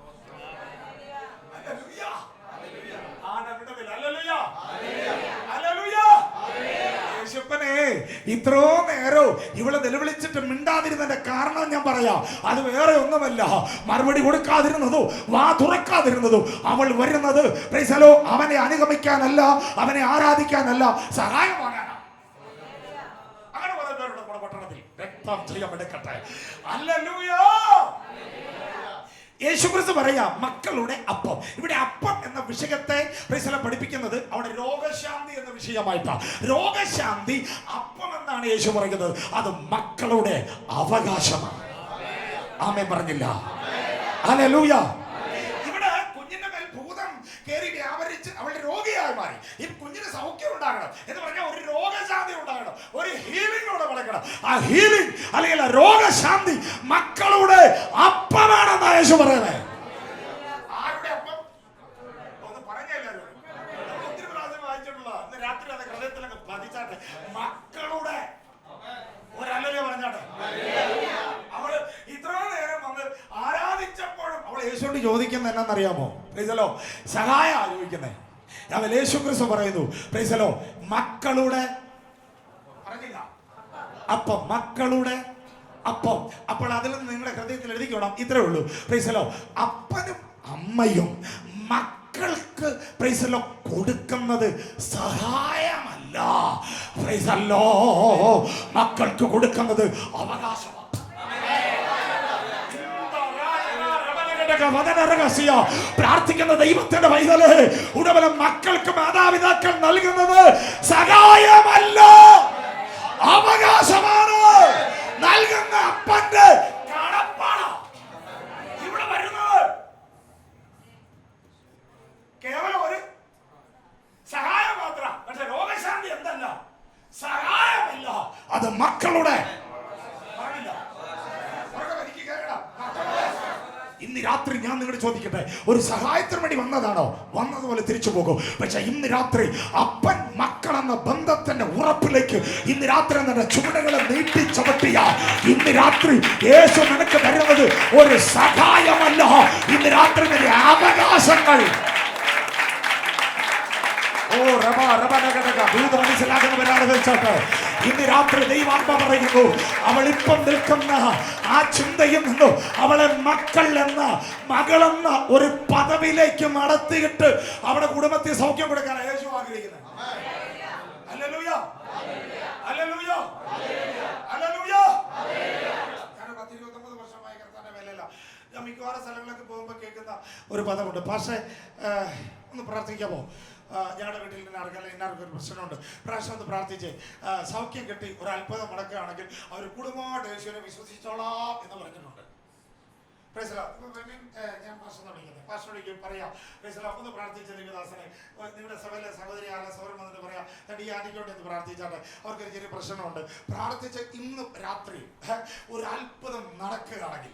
യേശുപ്പനെ ഇത്രോ നേരം ഇവളെ നിലവിളിച്ചിട്ട് മിണ്ടാതിരുന്നതിന്റെ കാരണം ഞാൻ പറയാം. അത് വേറെ ഒന്നുമല്ല, മറുപടി കൊടുക്കാതിരുന്നതോ വാ തുറക്കാതിരുന്നതോ അവൾ വരുന്നത് അവനെ അനുഗമിക്കാനല്ല, അവനെ ആരാധിക്കാനല്ല, സഹായം വാങ്ങാനാ. അങ്ങനെ കുറെ പേരുടെ കൂടെ പട്ടണത്തിൽ രക്തം ചെയ്യാമെടുക്കട്ടെ. ഹല്ലേലൂയ. യേശുക്രിസ്തു പറയാ മക്കളുടെ അപ്പം. ഇവിടെ അപ്പം എന്ന വിഷയത്തെ പഠിപ്പിക്കുന്നത് അവിടെ രോഗശാന്തി എന്ന വിഷയമായിട്ടാണ്. രോഗശാന്തി അപ്പം എന്നാണ് യേശു പറയുന്നത്. അത് മക്കളുടെ അവകാശമാണ്. ആമേൻ പറഞ്ഞില്ല? ഹല്ലേലൂയ. ഇവിടെ കുഞ്ഞിന്റെ മേൽ ഭൂതം കയറി വ്യാപരിച്ച് അവളുടെ രോഗിയായി മാറി. ഈ കുഞ്ഞിന് സൗഖ്യം ഉണ്ടാകണം എന്ന് പറഞ്ഞാൽ ഒരു രോഗശാന്തി ഉണ്ടാകണം, ഒരു ഹീലിംഗ് ഇവിടെ നടക്കണം. ആ ഹീലിംഗ് അല്ലെങ്കിൽ രോഗശാന്തി മക്കളുടെ അപ്പമാണെന്നാണ് യേശു പറയുന്നത്. ആരുടെ അപ്പം? ഒന്ന് പറഞ്ഞല്ലാരും ഒത്തിരി പ്രാവശ്യം വായിച്ചിട്ടുള്ള ഇന്ന് രാത്രി അത് ഹൃദയത്തിലൊക്കെ പതിച്ചാട്ടെ. മക്കളുടെ ഒരല്ലേ പറഞ്ഞാട്ടെ. അവള് ഇത്ര നേരം വന്ന് ആരാധിച്ചപ്പോഴും അവൾ യേശുവിനോട് ചോദിക്കുന്നത് എന്നാന്നറിയാമോ? സഹായ ചോദിക്കുന്നേ. ഞാൻ യേശു ക്രിസ്തു പറയുന്നു, മക്കളുടെ പറഞ്ഞില്ല അപ്പം മക്കളുടെ അപ്പം. അപ്പോൾ അതിൽ നിന്ന് നിങ്ങളുടെ ഹൃദയത്തിൽ എഴുതിക്കോണം, ഇത്രേ ഉള്ളൂ. പ്രൈസലോ, അപ്പനും അമ്മയും മക്കൾക്ക് പ്രൈസലോ കൊടുക്കുന്നത് സഹായമല്ല, പ്രൈസല്ലോ മക്കൾക്ക് കൊടുക്കുന്നത് അവകാശമാണ്. പ്രാർത്ഥിക്കുന്ന ദൈവത്തിന്റെ പൈതലേ, ഉടമലം മക്കൾക്ക് മാതാപിതാക്കൾ നൽകുന്നത് സഹായമല്ല, അവകാശമാണ്. നൽകുന്ന അപ്പന്റെ കടപ്പാണ് ഇവിടെ വരുന്നത്. കേവലം ഒരു സഹായം മാത്രം, പക്ഷെ രോഗശാന്തി എന്തല്ല, സഹായമല്ല, അത് മക്കളുടെ. ഇന്ന് രാത്രി ഞാൻ നിങ്ങളോട് ചോദിക്കട്ടെ, ഒരു സഹായത്തിന് വേണ്ടി വന്നതാണോ? വന്നതുപോലെ തിരിച്ചു പോകും. പക്ഷെ ഇന്ന് രാത്രി അപ്പൻ മക്കളെന്ന ബന്ധത്തിന്റെ ഉറപ്പിലേക്ക് ഇന്ന് രാത്രി നിന്റെ ചുവടുകളെ നീട്ടി ചവിട്ടിയ ഇന്ന് രാത്രി യേശു നിനക്ക് തരുന്നത് ഒരു സഹായമല്ല, ഇന്ന് രാത്രി നിന്റെ അവകാശങ്ങൾ. മനസ്സിലാകുന്നവരാണ് വെച്ചോട്ടെ. ഇന്ന് രാത്രി ദൈവാത്മ പറയുന്നു, അവൾ ഇപ്പം നിൽക്കുന്ന ആ ചിന്തയിൽ നിന്നു അവളെ മക്കൾ എന്ന മകളെന്ന ഒരു പദവിയിലേക്ക് നടത്തിയിട്ട് അവിടെ കുടുംബത്തിൽ സൗഖ്യം കൊടുക്കാനാണ് യേശു ആഗ്രഹിക്കുന്നത്. Hallelujah, hallelujah, hallelujah. ഞാൻ 10-29 വർഷമായി കർത്താവിന്റെ വേലയില്ല. ഞാൻ മിക്കവാറും സ്ഥലങ്ങളിലൊക്കെ പോകുമ്പോൾ കേൾക്കുന്ന ഒരു പദമുണ്ട്, പക്ഷേ ഒന്ന് പ്രാർത്ഥിക്കാമോ? ഞങ്ങളുടെ വീട്ടിൽ ഇന്നാർക്കൊരു പ്രശ്നമുണ്ട്, പ്രാവശ്യം ഒന്ന് പ്രാർത്ഥിച്ച് സൗഖ്യം കിട്ടി ഒരു അത്ഭുതം നടക്കുകയാണെങ്കിൽ അവർ കുടുംബമായിട്ട് യേശുവിനെ വിശ്വസിച്ചോളാം എന്ന് പറഞ്ഞിട്ടുണ്ട്. ഞാൻ പാസ്റ്ററോട് പറയാം, ഒന്ന് പ്രാർത്ഥിച്ച ദൈവദാസനെ നിങ്ങളുടെ സഭയിലെ സഹോദരി ആരെ സൗരം വന്നിട്ട് പറയാം, ഈ ആന്റിക്കോട്ട് എന്ന് പ്രാർത്ഥിച്ചാട്ടെ, അവർക്കൊരു ചെറിയ പ്രശ്നമുണ്ട്. പ്രാർത്ഥിച്ച് ഇന്ന് രാത്രി ഒരു അത്ഭുതം നടക്കുകയാണെങ്കിൽ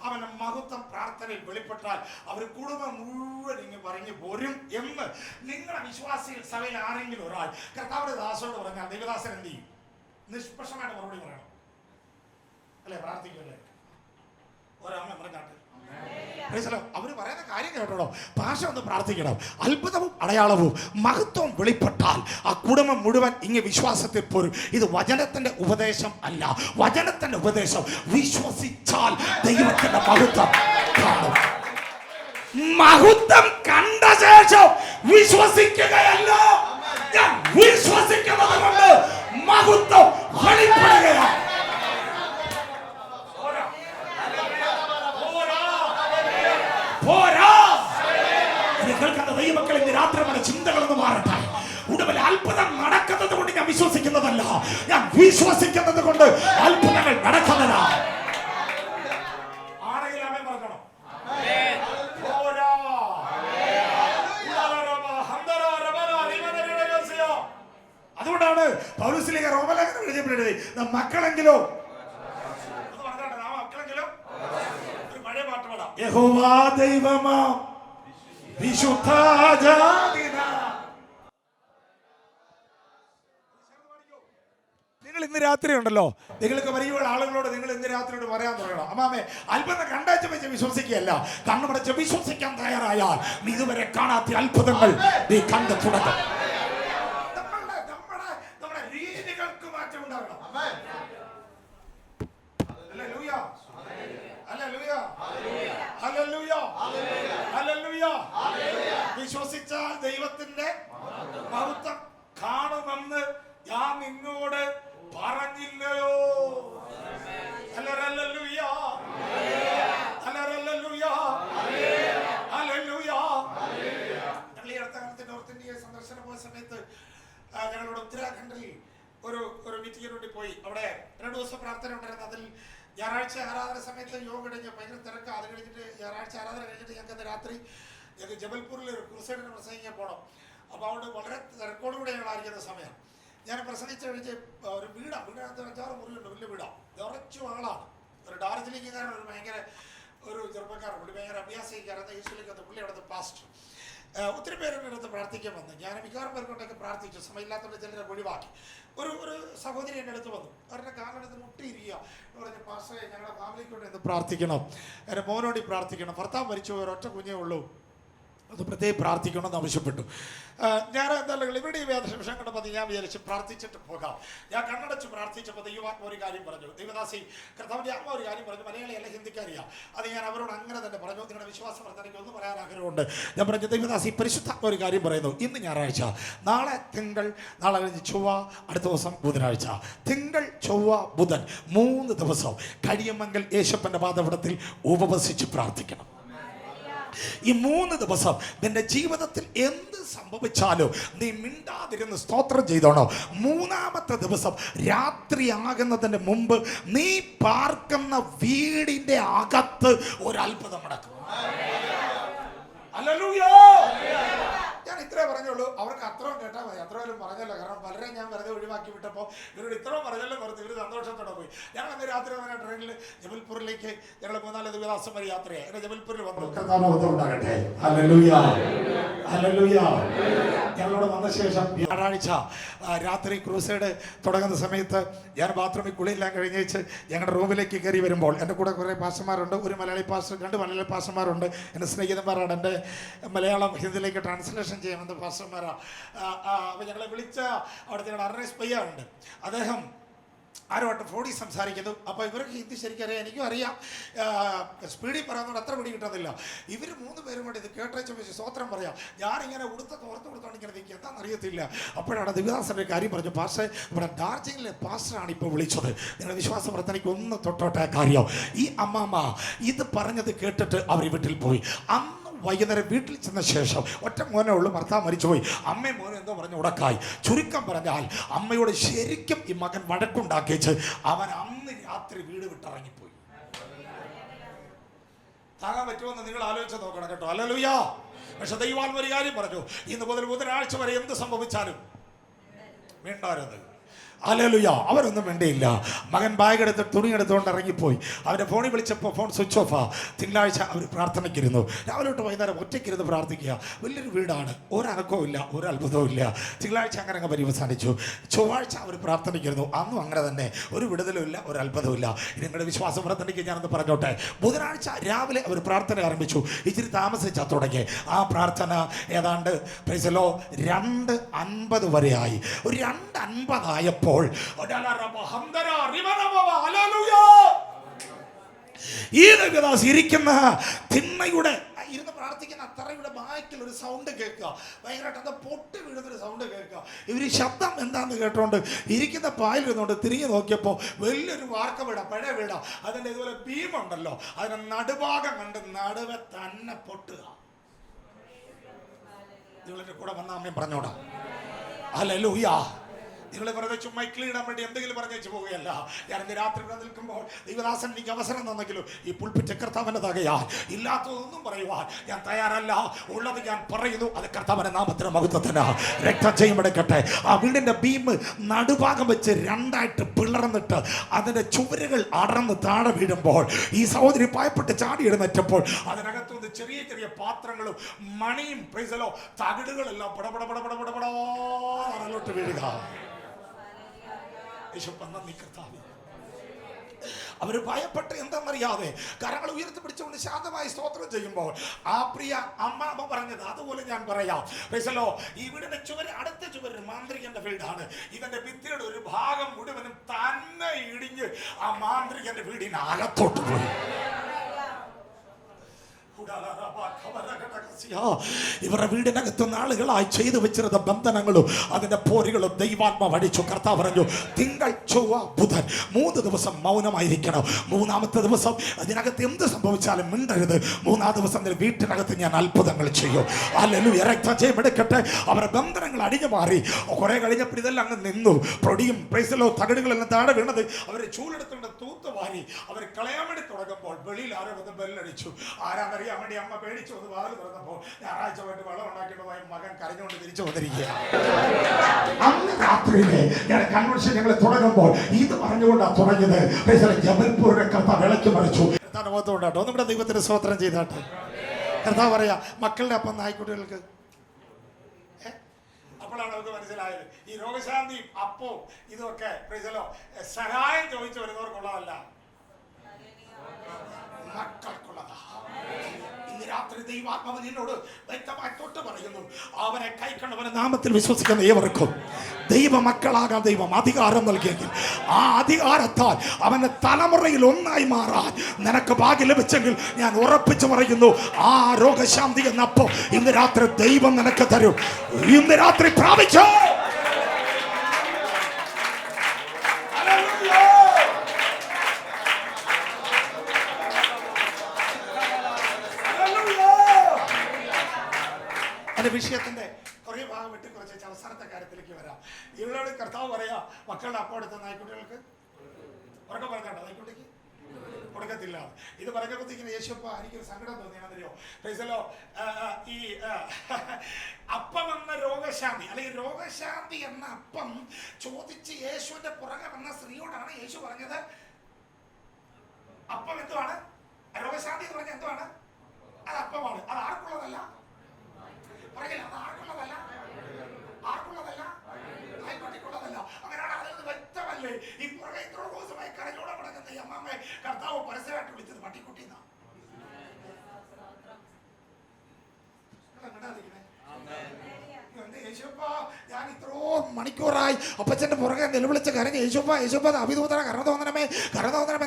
അവന്റെ മഹത്വം പ്രാർത്ഥനയിൽ വെളിപ്പെട്ടാൽ അവർ കുടുംബം മുഴുവൻ ഇങ്ങനെ പറഞ്ഞു പോരും എന്ന് നിങ്ങളുടെ വിശ്വാസികൾ സഭയിൽ ആരെങ്കിലും ഒരാൾ കർത്താവിന്റെ ദാസനോട് പറഞ്ഞാൽ ദൈവദാസൻ എന്ത് ചെയ്യും? നിഷ്പക്ഷമായിട്ട് മറുപടി പറയണം, അല്ലെ? പ്രാർത്ഥിക്കുമല്ലേ? ഒരമ്മ പറഞ്ഞാട്ട് അവര് പറയുന്ന കാര്യം കേട്ടോ, ഭാഷ ഒന്ന് പ്രാർത്ഥിക്കണം. അത്ഭുതവും അടയാളവും മഹത്വവും വെളിപ്പെട്ടാൽ ആ കുടുംബം മുഴുവൻ ഇങ്ങനെ വിശ്വാസത്തിൽ പോരും. ഇത് വചനത്തിന്റെ ഉപദേശം അല്ല, വചനത്തിന്റെ ഉപദേശം വിശ്വസിച്ചാൽ ദൈവത്തിന്റെ മഹത്വം കാണും. മഹത്വം കണ്ട ശേഷം വിശ്വസിക്കുകയല്ല, ഞാൻ വിശ്വസിക്കുന്നത് കൊണ്ട് മഹത്വം വെളിപ്പെടുകയാണ്. ദൈവമക്കൾ ഇന്ന് രാത്രി നമ്മുടെ ചിന്തകളൊന്നും മാറട്ടെ. ഉടമല അത്ഭുതം നടക്കുന്നത് കൊണ്ട് ഞാൻ വിശ്വസിക്കുന്നതല്ല, ഞാൻ വിശ്വസിക്കുന്നത് കൊണ്ട് അത്ഭുതങ്ങൾ നടക്കുന്നതാണ്. അതുകൊണ്ടാണ് പൗലോസ് റോമലേഖനം എഴുതിയപ്പോഴേ മക്കളെങ്കിലോ ഒരു പഴയ പാട്ട് പാടാം, യഹോവാ ദൈവമാ വിശുദ്ധ ജാതിന. നിങ്ങൾ ഇന്ന് രാത്രി ഉണ്ടല്ലോ, നിങ്ങൾക്ക് വലിയ ആളുകളോട് നിങ്ങൾ ഇന്ന് രാത്രിയോട് പറയാൻ തുടങ്ങണം, അമ്മാമേ അത്ഭുതം കണ്ടാച്ച വെച്ച് വിശ്വസിക്കുകയല്ല, കണ്ണുമടച്ച് വിശ്വസിക്കാൻ തയ്യാറായാൽ നീ ഇതുവരെ കാണാത്ത അത്ഭുതങ്ങൾ നീ കണ്ടു തുടങ്ങും. നമ്മുടെ രീതികൾക്ക് മാറ്റം ഉണ്ടാകണം. വിശ്വസിച്ചാൽ ദൈവത്തിന്റെ മഹത്വം കാണുമെന്ന് ഞാൻ നിന്നോട് പറഞ്ഞില്ലയോ? ഞങ്ങൾ ഈ അടുത്ത കാലത്ത് നോർത്ത് ഇന്ത്യ സന്ദർശനം പോയ സമയത്ത് ഞങ്ങളുടെ ഉത്തരാഖണ്ഡിൽ ഒരു മീറ്റിങ്ങിന് വേണ്ടി പോയി. അവിടെ 2 ദിവസം പ്രാർത്ഥന ഉണ്ടായിരുന്നു. അതിൽ ഞായറാഴ്ച ആരാധന സമയത്ത് യോഗ കഴിഞ്ഞ് ഭയങ്കര തിരക്ക്. അത് കഴിഞ്ഞിട്ട് ഞായറാഴ്ച ആരാധന കഴിഞ്ഞിട്ട് ഞങ്ങൾക്ക് രാത്രി ഞങ്ങൾക്ക് ജബൽപൂരിൽ ഒരു ക്രൂസൈഡിന് പ്രസംഗിക്കാൻ പോകണം. അപ്പോൾ അവിടെ വളരെ തിരക്കോടുകൂടി ഞങ്ങളായിരിക്കുന്ന സമയം ഞാൻ പ്രസംഗിച്ച് കഴിഞ്ഞ് ഒരു വീടിനകത്ത് 5-6 മുറിയുണ്ട്, വലിയ വീടാണ്, നിറച്ചു ആളാണ്. ഒരു ഡാർജിലിംഗുകാരൻ, ഒരു ഭയങ്കര ഒരു ചെറുപ്പക്കാരൻ, പുള്ളി ഭയങ്കര അഭ്യാസിക്കാരൻ, ഈശ്വലിക്കത്ത് പുള്ളി അവിടുത്തെ പാസ്റ്റർ. ഒത്തിരി പേരുടെ അടുത്ത് പ്രാർത്ഥിക്കാൻ വന്നു. ഞാൻ മിക്കവാറും പേർക്കൊണ്ടൊക്കെ പ്രാർത്ഥിച്ചു, സമയമില്ലാത്തതുകൊണ്ട് ചിലരെ ഒഴിവാക്കി. ഒരു സഹോദരി എൻ്റെ അടുത്ത് വന്നു, അവരുടെ കാലെടുത്ത് മുട്ടിയിരിക്കുക. പറഞ്ഞ പാസ്റ്ററെ ഞങ്ങളുടെ ഫാമിലിക്ക് വേണ്ടി ഒന്ന് പ്രാർത്ഥിക്കണം, എൻ്റെ മോനോടി പ്രാർത്ഥിക്കണം, ഭർത്താവ് മരിച്ചു, ഒരൊറ്റ കുഞ്ഞേ ഉള്ളൂ, അത് പ്രത്യേകം പ്രാർത്ഥിക്കണമെന്ന് ആവശ്യപ്പെട്ടു. ഞാൻ എന്തായാലും ഇവിടെ ഈ വേദനിമിഷം കണ്ടപ്പോൾ ഞാൻ വിചാരിച്ച് പ്രാർത്ഥിച്ചിട്ട് പോകാം. ഞാൻ കണ്ണടച്ച് പ്രാർത്ഥിച്ചപ്പോൾ ദൈവാത്മ ഒരു കാര്യം പറഞ്ഞു. ദൈവദാസി കർത്താവിൻ്റെ ആത്മ ഒരു കാര്യം പറഞ്ഞു. മലയാളിയല്ല, ഹിന്ദിക്കാരിയാ. അത് ഞാൻ അവരോട് അങ്ങനെ തന്നെ പറഞ്ഞു. നിങ്ങളുടെ വിശ്വാസം വർദ്ധനയ്ക്ക് ഒന്ന് പറയാൻ ആഗ്രഹമുണ്ട്. ഞാൻ പറഞ്ഞു, ദൈവദാസി പരിശുദ്ധാത്മ ഒരു കാര്യം പറയുന്നു. ഇന്ന് ഞായറാഴ്ച, നാളെ തിങ്കൾ, നാളെ കഴിഞ്ഞ് ചൊവ്വ, അടുത്ത ദിവസം ബുധനാഴ്ച. തിങ്കൾ, ചൊവ്വ, ബുധൻ 3 ദിവസം കഴിയുമെങ്കിൽ യേശപ്പൻ്റെ പാദപീഠത്തിൽ ഉപവസിച്ച് പ്രാർത്ഥിക്കണം. ഈ 3 ദിവസം നിന്റെ ജീവിതത്തിൽ എന്ത് സംഭവിച്ചാലും നീ മിണ്ടാതിരുന്ന് സ്തോത്രം ചെയ്തോണോ. 3ാമത്തെ ദിവസം രാത്രിയാകുന്നതിന് മുമ്പ് നീ പാർക്കുന്ന വീടിന്റെ അകത്ത് ഒരു അത്ഭുതം നടക്കും. ഹല്ലേലൂയ. ഞാൻ ഇത്രേ പറഞ്ഞുള്ളൂ. അവർക്ക് അത്രയും കേട്ടാൽ മതി. അത്രയും പറഞ്ഞല്ലോ. കാരണം പലരെയും ഞാൻ വെറുതെ ഒഴിവാക്കി വിട്ടപ്പോൾ ഇവരോട് ഇത്രയും പറഞ്ഞല്ലോ പറഞ്ഞു. ഇവർ സന്തോഷത്തോടെ പോയി. ഞങ്ങൾ അന്ന് രാത്രി തന്നെ ട്രെയിനിൽ ജബൽപൂരിലേക്ക് ഞങ്ങൾ 4 ദിവസം വരെ യാത്രയായി. അങ്ങനെ ജബൽപൂരിൽ വന്നു. ഉണ്ടാകട്ടെ. Hallelujah, hallelujah. ഞങ്ങളോട് വന്ന ശേഷം വ്യാഴാഴ്ച രാത്രി ക്രൂസൈഡ് തുടങ്ങുന്ന സമയത്ത് ഞാൻ ബാത്റൂമിൽ കുളിയെല്ലാം കഴിഞ്ഞേച്ച് ഞങ്ങളുടെ റൂമിലേക്ക് കയറി വരുമ്പോൾ എൻ്റെ കൂടെ കുറേ പാസ്റ്റർമാരുണ്ട്. ഒരു മലയാളി പാസ്റ്റർ, 2 മലയാളി പാസ്റ്റർമാരുണ്ട്. എൻ്റെ സ്നേഹിതന്മാരാണ്. എൻ്റെ മലയാളം ഹിന്ദിയിലേക്ക് ട്രാൻസ്ലേഷൻ ചെയ്യാമെന്ന് പാസ്റ്റർമാരാ. അപ്പോൾ ഞങ്ങളെ വിളിച്ച അവിടുത്തെ ഞങ്ങളുടെ അർണേസ് പയ്യ ഉണ്ട്. അദ്ദേഹം ആരുമായിട്ട് ഫോണിൽ സംസാരിക്കുന്നു. അപ്പോൾ ഇവർക്ക് ഹിന്ദി ശരിക്കും അറിയാം, എനിക്കും അറിയാം. സ്പീഡിൽ പറയുന്നതുകൊണ്ട് അത്ര പിടി കിട്ടുന്നില്ല. ഇവർ 3 പേരും കൂടി ഇത് കേട്ടേച്ച് വെച്ച് സ്വോത്രം പറയാം. ഞാനിങ്ങനെ ഓർത്ത് കൊടുത്തോണ്ട് ഇങ്ങനെ നിൽക്കുക, എന്താണെന്ന് അറിയത്തില്ല. അപ്പോഴാണ് ദിവദാസൻ്റെ കാര്യം പറഞ്ഞു. പാസ്റ്റർ, ഇവിടെ ഡാർജിലിംഗിലെ പാസ്റ്ററാണ് ഇപ്പോൾ വിളിച്ചത്. നിങ്ങളുടെ വിശ്വാസ പ്രവർത്തനയ്ക്ക് ഒന്ന് തൊട്ടോട്ടെ കാര്യം. ഈ അമ്മാമ്മ ഇത് പറഞ്ഞത് കേട്ടിട്ട് അവർ വീട്ടിൽ പോയി. അന്ന് വൈകുന്നേരം വീട്ടിൽ ചെന്ന ശേഷം ഒറ്റ മോനേ ഉള്ളൂ, ഭർത്താവ് മരിച്ചുപോയി. അമ്മയും മോനും എന്തോ പറഞ്ഞ് ഉടക്കായി. ചുരുക്കം പറഞ്ഞാൽ അമ്മയോട് ശരിക്കും ഈ മകൻ വഴക്കുണ്ടാക്കിച്ച് അവൻ അന്ന് രാത്രി വീട് വിട്ടിറങ്ങിപ്പോയി. താങ്ങാൻ പറ്റുമെന്ന് നിങ്ങൾ ആലോചിച്ച് നോക്കണം കേട്ടോ. ഹല്ലേലൂയ. പക്ഷെ ദൈവാത്മ ഒരു കാര്യം പറഞ്ഞു. ഇന്ന് മുതൽ ബുധനാഴ്ച വരെ എന്ത് സംഭവിച്ചാലും മിണ്ടരുത്. ഹല്ലേലൂയ. അവരൊന്നും വേണ്ടിയില്ല. മകൻ ബാഗ് എടുത്ത് തുണി എടുത്തുകൊണ്ട് ഇറങ്ങിപ്പോയി. അവൻ്റെ ഫോണിൽ വിളിച്ചപ്പോൾ ഫോൺ സ്വിച്ച് ഓഫാ. തിങ്കളാഴ്ച അവർ പ്രാർത്ഥനയ്ക്കിരുന്നു. രാവിലെ തൊട്ട് വൈകുന്നേരം ഒറ്റയ്ക്കിരുന്ന് പ്രാർത്ഥിക്കുക. വലിയൊരു വീടാണ്, ഒരനക്കവും ഇല്ല, ഒരു അത്ഭുതവും ഇല്ല. തിങ്കളാഴ്ച അങ്ങനെ പര്യവസാനിച്ചു. ചൊവ്വാഴ്ച അവർ പ്രാർത്ഥനയ്ക്കിരുന്നു. അന്നും അങ്ങനെ തന്നെ, ഒരു വിടുതലും ഇല്ല, ഒരു അത്ഭുതവും ഇല്ല. നിങ്ങളുടെ വിശ്വാസം പ്രാർത്ഥനയ്ക്ക് ഞാനൊന്ന് പറഞ്ഞോട്ടെ. ബുധനാഴ്ച രാവിലെ അവർ പ്രാർത്ഥന ആരംഭിച്ചു. ഇച്ചിരി താമസിച്ചാൽ തുടങ്ങി. ആ പ്രാർത്ഥന ഏതാണ്ട് 2:50 വരെയായി. ഒരു 2:50 ആയപ്പോൾ ഈ ദൈവദാസ് ഇരിക്കുന്ന തിണ്ണയുടെ ഇരുന്ന് പ്രാർത്ഥിക്കുന്ന തറയുടെ ബാക്കിൽ ഒരു സൗണ്ട് കേൾക്കുക. ഭയങ്കരമായിട്ട് അത് പൊട്ടി വീഴുന്നൊരു സൗണ്ട് കേൾക്കുക. ഇവർ ശബ്ദം എന്താണെന്ന് കേട്ടോണ്ട് ഇരിക്കുന്ന പായിൽ ഇരുന്നുകൊണ്ട് തിരിഞ്ഞു നോക്കിയപ്പോൾ വലിയൊരു വാർക്ക വീട, പഴയ വീട. അതിൻ്റെ ഇതുപോലെ ഭീമുണ്ടല്ലോ, അതിൻ്റെ നടുഭാഗം കണ്ട് നടുവെ തന്നെ പൊട്ടുക. നിങ്ങളുടെ കൂടെ വന്ന അമ്മയും പറഞ്ഞോടാ. ഹല്ലേലൂയ. നിങ്ങൾ വെറുതെ ചുമ്മാ ഇടാൻ വേണ്ടി എന്തെങ്കിലും പറഞ്ഞു വെച്ച് പോവുകയല്ല. ഞാൻ ഇന്ന് രാത്രി ഇവിടെ നിൽക്കുമ്പോൾ ദൈവദാസൻ എനിക്ക് അവസരം തന്നെങ്കിലും ഈ പുൽപ്പിറ്റ് കർത്താവിൻ്റെ തകയാൽ ഇല്ലാത്തതൊന്നും പറയുവാൻ ഞാൻ തയ്യാറല്ല. ഉള്ളത് ഞാൻ പറയുന്നു. അത് കർത്താവിൻ്റെ നാമത്തിന് മഹത്വത്തിന്. രക്തം ചെയ്യുമെടുക്കട്ടെ. ആ വീടിൻ്റെ ബീം നടുഭാഗം വെച്ച് 2ആയിട്ട് പിളർന്നിട്ട് അതിൻ്റെ ചുവരുകൾ അടർന്ന് താഴെ വീഴുമ്പോൾ ഈ സഹോദരി ഭയപ്പെട്ട് ചാടി എഴുന്നേറ്റപ്പോൾ അതിനകത്തുനിന്ന് ചെറിയ ചെറിയ പാത്രങ്ങളും മണിയും പ്രൈസലോ തകിടുകളെല്ലാം പടപടപടപടപടോട്ട് വീഴുക. അവർ ഭയപ്പെട്ട് എന്താണെന്നറിയാതെ കരങ്ങൾ ഉയർത്തിപ്പിടിച്ചുകൊണ്ട് ശാന്തമായി സ്തോത്രം ചെയ്യുമ്പോൾ ആ പ്രിയ അമ്മാമ്മ പറഞ്ഞത് അതുപോലെ ഞാൻ പറയാം. പ്രൈസലോ, ഈ വീടിന്റെ ചുവര്, അടുത്ത ചുവര് മാന്ത്രികന്റെ വീടാണ്. ഇവന്റെ ഭിത്തിയുടെ ഒരു ഭാഗം മുഴുവനും തന്നെ ഇടിഞ്ഞ് ആ മാന്ത്രികന്റെ വീടിന് അകത്തോട്ട് പോയി. ഇവരുടെ വീടിനകത്ത് നാളുകളായി ചെയ്തു വെച്ചിരുന്ന ബന്ധനങ്ങളും അതിന്റെ പോരുകളും ദൈവാത്മാവ് അടിച്ചു. കർത്താവ് പറഞ്ഞു, തിങ്കൾ, ചൊവ്വ, ബുധൻ 3 ദിവസം മൗനമായിരിക്കണം. 3ാമത്തെ ദിവസം അതിനകത്ത് എന്ത് സംഭവിച്ചാലും മിണ്ടരുത്. 3ാം ദിവസം വീട്ടിനകത്ത് ഞാൻ അത്ഭുതങ്ങൾ ചെയ്യും. ഹല്ലേലൂയ. രക്തം ചെയ്യുമെടുക്കട്ടെ. അവരുടെ ബന്ധനങ്ങൾ അടിഞ്ഞു മാറി. കുറെ കഴിഞ്ഞപ്പോൾ ഇതെല്ലാം അങ്ങ് നിന്നു. പൊടിയും പ്രൈസലോ തകിടുകളെല്ലാം താഴെ വീണത് അവരെ ചൂലെടുത്തുകൊണ്ട് തൂത്തുവാരി അവർ കളയാൻ വേണ്ടി തുടങ്ങുമ്പോൾ വെളിയിൽ ആരോ വന്ന് ബെല്ലടിച്ചു. ആരാന്നറിയാൻ വേണ്ടി അമ്മ പേടിച്ചു വന്ന് വാതിൽ തുറന്നപ്പോൾ ഞായറാഴ്ച പോയിട്ട് വെള്ളം ഉണ്ടാക്കിയിട്ട് പോയി മകൻ കരഞ്ഞുകൊണ്ട് തിരിച്ചു വന്നിരിക്കുക. അന്ന് രാത്രിയിലെ കൺവെൻഷൻ ഞങ്ങൾ തുടങ്ങുമ്പോൾ ഇത് പറഞ്ഞുകൊണ്ടാണ് തുടങ്ങിയത്. ജബൽപൂരിനെ കർത്താവ് വിളക്കി മറിച്ചു. മുഖത്തോണ്ടാട്ടോ നമ്മുടെ ദൈവത്തിന് സ്തോത്രം ചെയ്താട്ടെ. കർത്താവ് പറയാ, മക്കളുടെ അപ്പം നായ്ക്കുട്ടികൾക്ക്. അപ്പോഴാണ് നമുക്ക് മനസ്സിലായത് ഈ രോഗശാന്തിയും അപ്പവും ഇതൊക്കെ സഹായം ചോദിച്ചു വരുന്നവർക്കുള്ളതല്ല, മക്കൾക്കുള്ളതാ. ഇന്ന് രാത്രി ദൈവാത്മാവ് നിന്നോട് വ്യക്തമായി തൊട്ട് പറയുന്നു, അവനെ കൈക്കൊണ്ടവന്റെ നാമത്തിൽ വിശ്വസിക്കുന്ന ഏവർക്കും ദൈവമക്കളാകാൻ ദൈവം അധികാരം നൽകിയെങ്കിൽ ആ അധികാരത്താൽ അവന്റെ തലമുറയിൽ ഒന്നായി മാറാൻ നിനക്ക് ഭാഗ്യം ലഭിച്ചെങ്കിൽ ഞാൻ ഉറപ്പിച്ചു പറയുന്നു, ആ രോഗശാന്തി എന്നപ്പോ ഇന്ന് രാത്രി ദൈവം നിനക്ക് തരും. ഇന്ന് രാത്രി പ്രാപിച്ചോ. എന്റെ വിഷയത്തിന്റെ കുറേ ഭാഗം വിട്ട് കുറച്ച് അവസാനത്തെ കാര്യത്തിലേക്ക് വരാം. ഇവരോട് കർത്താവ് പറയാ, മക്കളുടെ അപ്പം എടുത്ത നായ്ക്കുട്ടികൾക്ക് ഉറക്കം പറഞ്ഞാട്ടോ, നായ്ക്കുട്ടിക്ക് കൊടുക്കത്തില്ല. ഇത് പറയുമ്പോഴത്തേക്കിന് യേശുപ്പ എനിക്കൊരു സങ്കടം തോന്നിയാണെന്നറിയോ? ഈ അപ്പം എന്ന രോഗശാന്തി അല്ലെങ്കിൽ രോഗശാന്തി എന്ന അപ്പം ചോദിച്ച് യേശുവിന്റെ പുറകെ വന്ന സ്ത്രീയോടാണ് യേശു പറഞ്ഞത്, അപ്പം എന്തുവാണ്? രോഗശാന്തി എന്ന് പറഞ്ഞാൽ എന്തുവാണ്? അത് അപ്പമാണ്. അത് ആർക്കുള്ളതല്ല, പറയില്ല, അത് ആർക്കുള്ളതല്ല, ആർക്കുള്ളതല്ല, ആയിക്കോട്ടിക്കുള്ളതല്ല. അങ്ങനെയാണ് അതിന് വ്യക്തമല്ലേ? ഈ പുറകെ ഇത്ര ദിവസമായി കരയോടെ കിടക്കുന്ന ഈ അമ്മാമ്മയെ കർത്താവ് പരസ്യമായിട്ട് വിളിച്ചത് പട്ടിക്കുട്ടിന്നാ. ഞാൻ ഇത്രോ മണിക്കൂറായി അപ്പച്ചന്റെ പുറകെ നിലവിളിച്ച് കരഞ്ഞ് യേശുപ്പ അഭിദൂതന കരണതോന്നനമേ